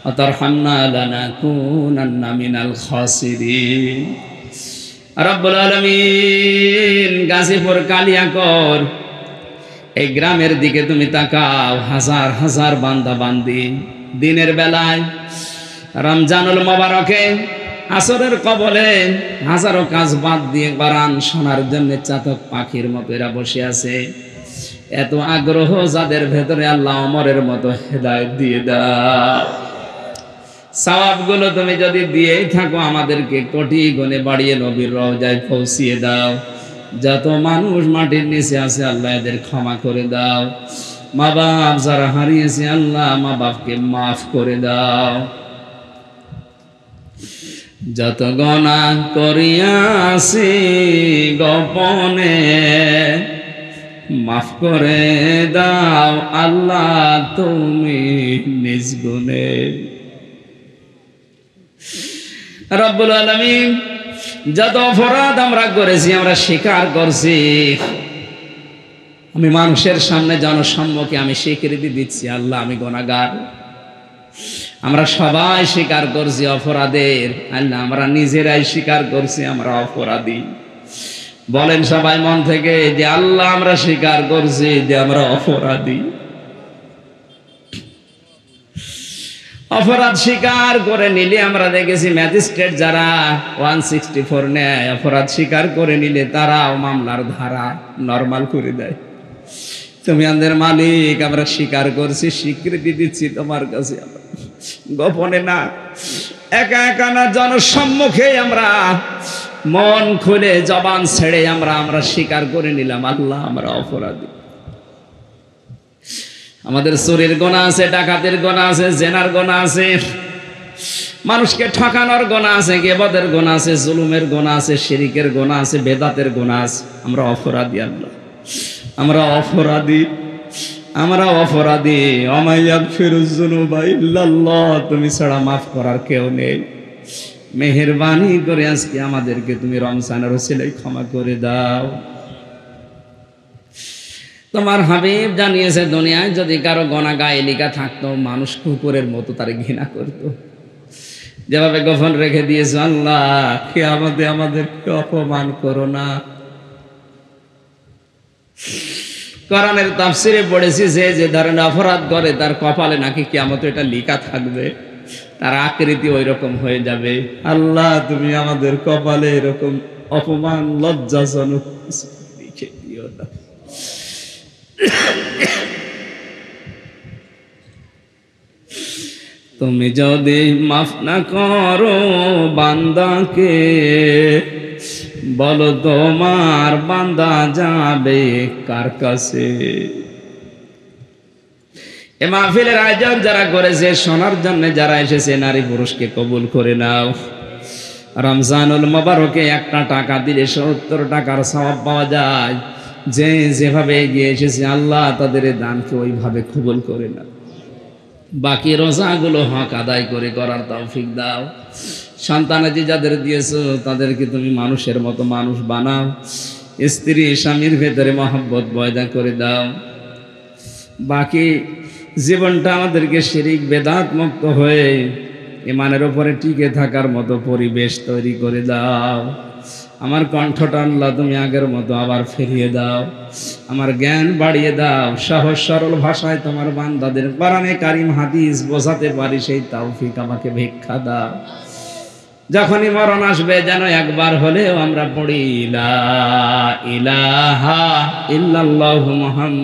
ওয়া তারহামনা লানাকুনান্না মিনাল খাসিরিন। রব্বুল আলামিন, গাজীপুর কালিয়াকর এই গ্রামের দিকে তুমি তাকাও। হাজার হাজার বান্দা বান্দি দিনের বেলায় রমজানুল মোবারকে আসরের কবলে হাজারো কাজ বাদ দিয়ে কোরআন শোনার জন্য চাতক পাখির মতো এরা বসে আছে। এত আগ্রহ যাদের ভেতরে, আল্লাহ ওমরের মতো হেদায়েত দিয়ে দাও। সওয়াবগুলো তুমি যদি দিয়েই থাকো, আমাদেরকে কোটি গুণে বাড়িয়ে নবীর রওজায় পৌঁছিয়ে দাও। যত মানুষ মাটির নিচে আছে, আল্লাহ এদের ক্ষমা করে দাও। মা বাপ যারা হারিয়েছে, আল্লাহ মা বাপকে মাফ করে দাও। যত গুনাহ করিয়াছি গোপনে, মাফ করে দাও আল্লাহ তুমি নিজ গুণে। রব্বুল আলামিন, যত অপরাধ আমরা করেছি, আমরা স্বীকার করছি। আমি মানুষের সামনে, জনসম্মুখে আমি স্বীকৃতি দিচ্ছি, আল্লাহ আমি গুনাহগার। আমরা সবাই স্বীকার করছি অপরাধের। আল্লাহ আমরা নিজেরাই স্বীকার করছি আমরা অপরাধী। বলেন সবাই মন থেকে যে আল্লাহ আমরা স্বীকার করছি যে আমরা অপরাধী। অপরাধ স্বীকার করে নিলে আমরা দেখেছি ম্যাজিস্ট্রেট যারা 164 নেয়, অপরাধ স্বীকার করে নিলে তারাও মামলার ধারা নরমাল করে দেয়। তুমি আমাদের মালিক, আমরা স্বীকার করছি, স্বীকৃতি দিচ্ছি তোমার কাছে, গোপনে না, একা একা না, জনসম্মুখে আমরা মন খুলে জবান ছেড়ে আমরা স্বীকার করে নিলাম, আল্লাহ আমরা অপরাধী। আমাদের চুরির গোনা আছে, ডাকাতের গোনা আছে, জেনার গোনা আছে, মানুষকে ঠকানোর গোনা আছে, গীবতের গোনা আছে, জুলুমের গোনা আছে, শিরকের গোনা আছে, বেদাতের গোনা আছে। আমরা অপরাধী আল্লাহ, আমরা অপরাধী, আমরা অপরাধী। ওয়া ইয়াগফিরুয যুনুবা ইল্লাল্লাহ, তুমি ছাড়া মাফ করার কেউ নেই। মেহেরবানি করে আজকে আমাদেরকে তুমি রমজানের ওসিলায় ক্ষমা করে দাও। তোমার হাবিব জানিয়েছে, দুনিয়ায় যদি কারো গোনা গায়ে লেখা থাকতো, মানুষ কুকুরের মতো তার ঘৃণা করত। যেভাবে গোপন রেখে দিয়েছে, আল্লাহ কিয়ামতে আমাদেরকে অপমান করো না। কোরআনের তাফসিরে পড়েছি যে ধরনের অপরাধ করে তার কপালে নাকি কিয়ামতে এটা লেখা থাকবে, তার আকৃতি ওই রকম হয়ে যাবে। আল্লাহ তুমি আমাদের কপালে এরকম অপমান লজ্জাজনক লিখে দিও না। তুমি যদি মাফ না করো বান্দাকে, বলো তোমার বান্দা যাবে কার কাছে? এ মাহফিলের আয়োজন যারা করেছে, শোনার জন্য যারা এসেছে, নারী পুরুষকে কবুল করে নাও। রমজানুল মোবারকে একটা টাকা দিলে 70 টাকার সওয়াব পাওয়া যায়। যে যেভাবে এগিয়ে এসেছে, আল্লাহ তাদের দানকে ওইভাবে কবুল করে নাও। বাকি রোজাগুলো হক আদায় করে করার তৌফিক দাও। সন্তানাদি যাদের দিয়েছো তাদেরকে তুমি মানুষের মতো মানুষ বানাও। স্ত্রী স্বামীর ভেতরে মহব্বত পয়দা করে দাও। বাকি জীবনটা আমাদেরকে শিরিক বেদাত মুক্ত হয়ে ইমানের উপরে টিকে থাকার মতো পরিবেশ তৈরি করে দাও। আমার কণ্ঠটা আল্লাহ তুমি আগের মতো আবার ফিরিয়ে দাও। আমার জ্ঞান বাড়িয়ে দাও। সহজ সরল ভাষায় তোমার বান্দাদের কোরআনে কারিম হাদিস বোঝাতে পারি, সেই তৌফিক আমাকে ভিক্ষা দাও। যখনই মরণ আসবে যেন একবার হলেও আমরা পড়ি লা ইলাহা ইল্লাল্লাহু মুহাম্মাদুর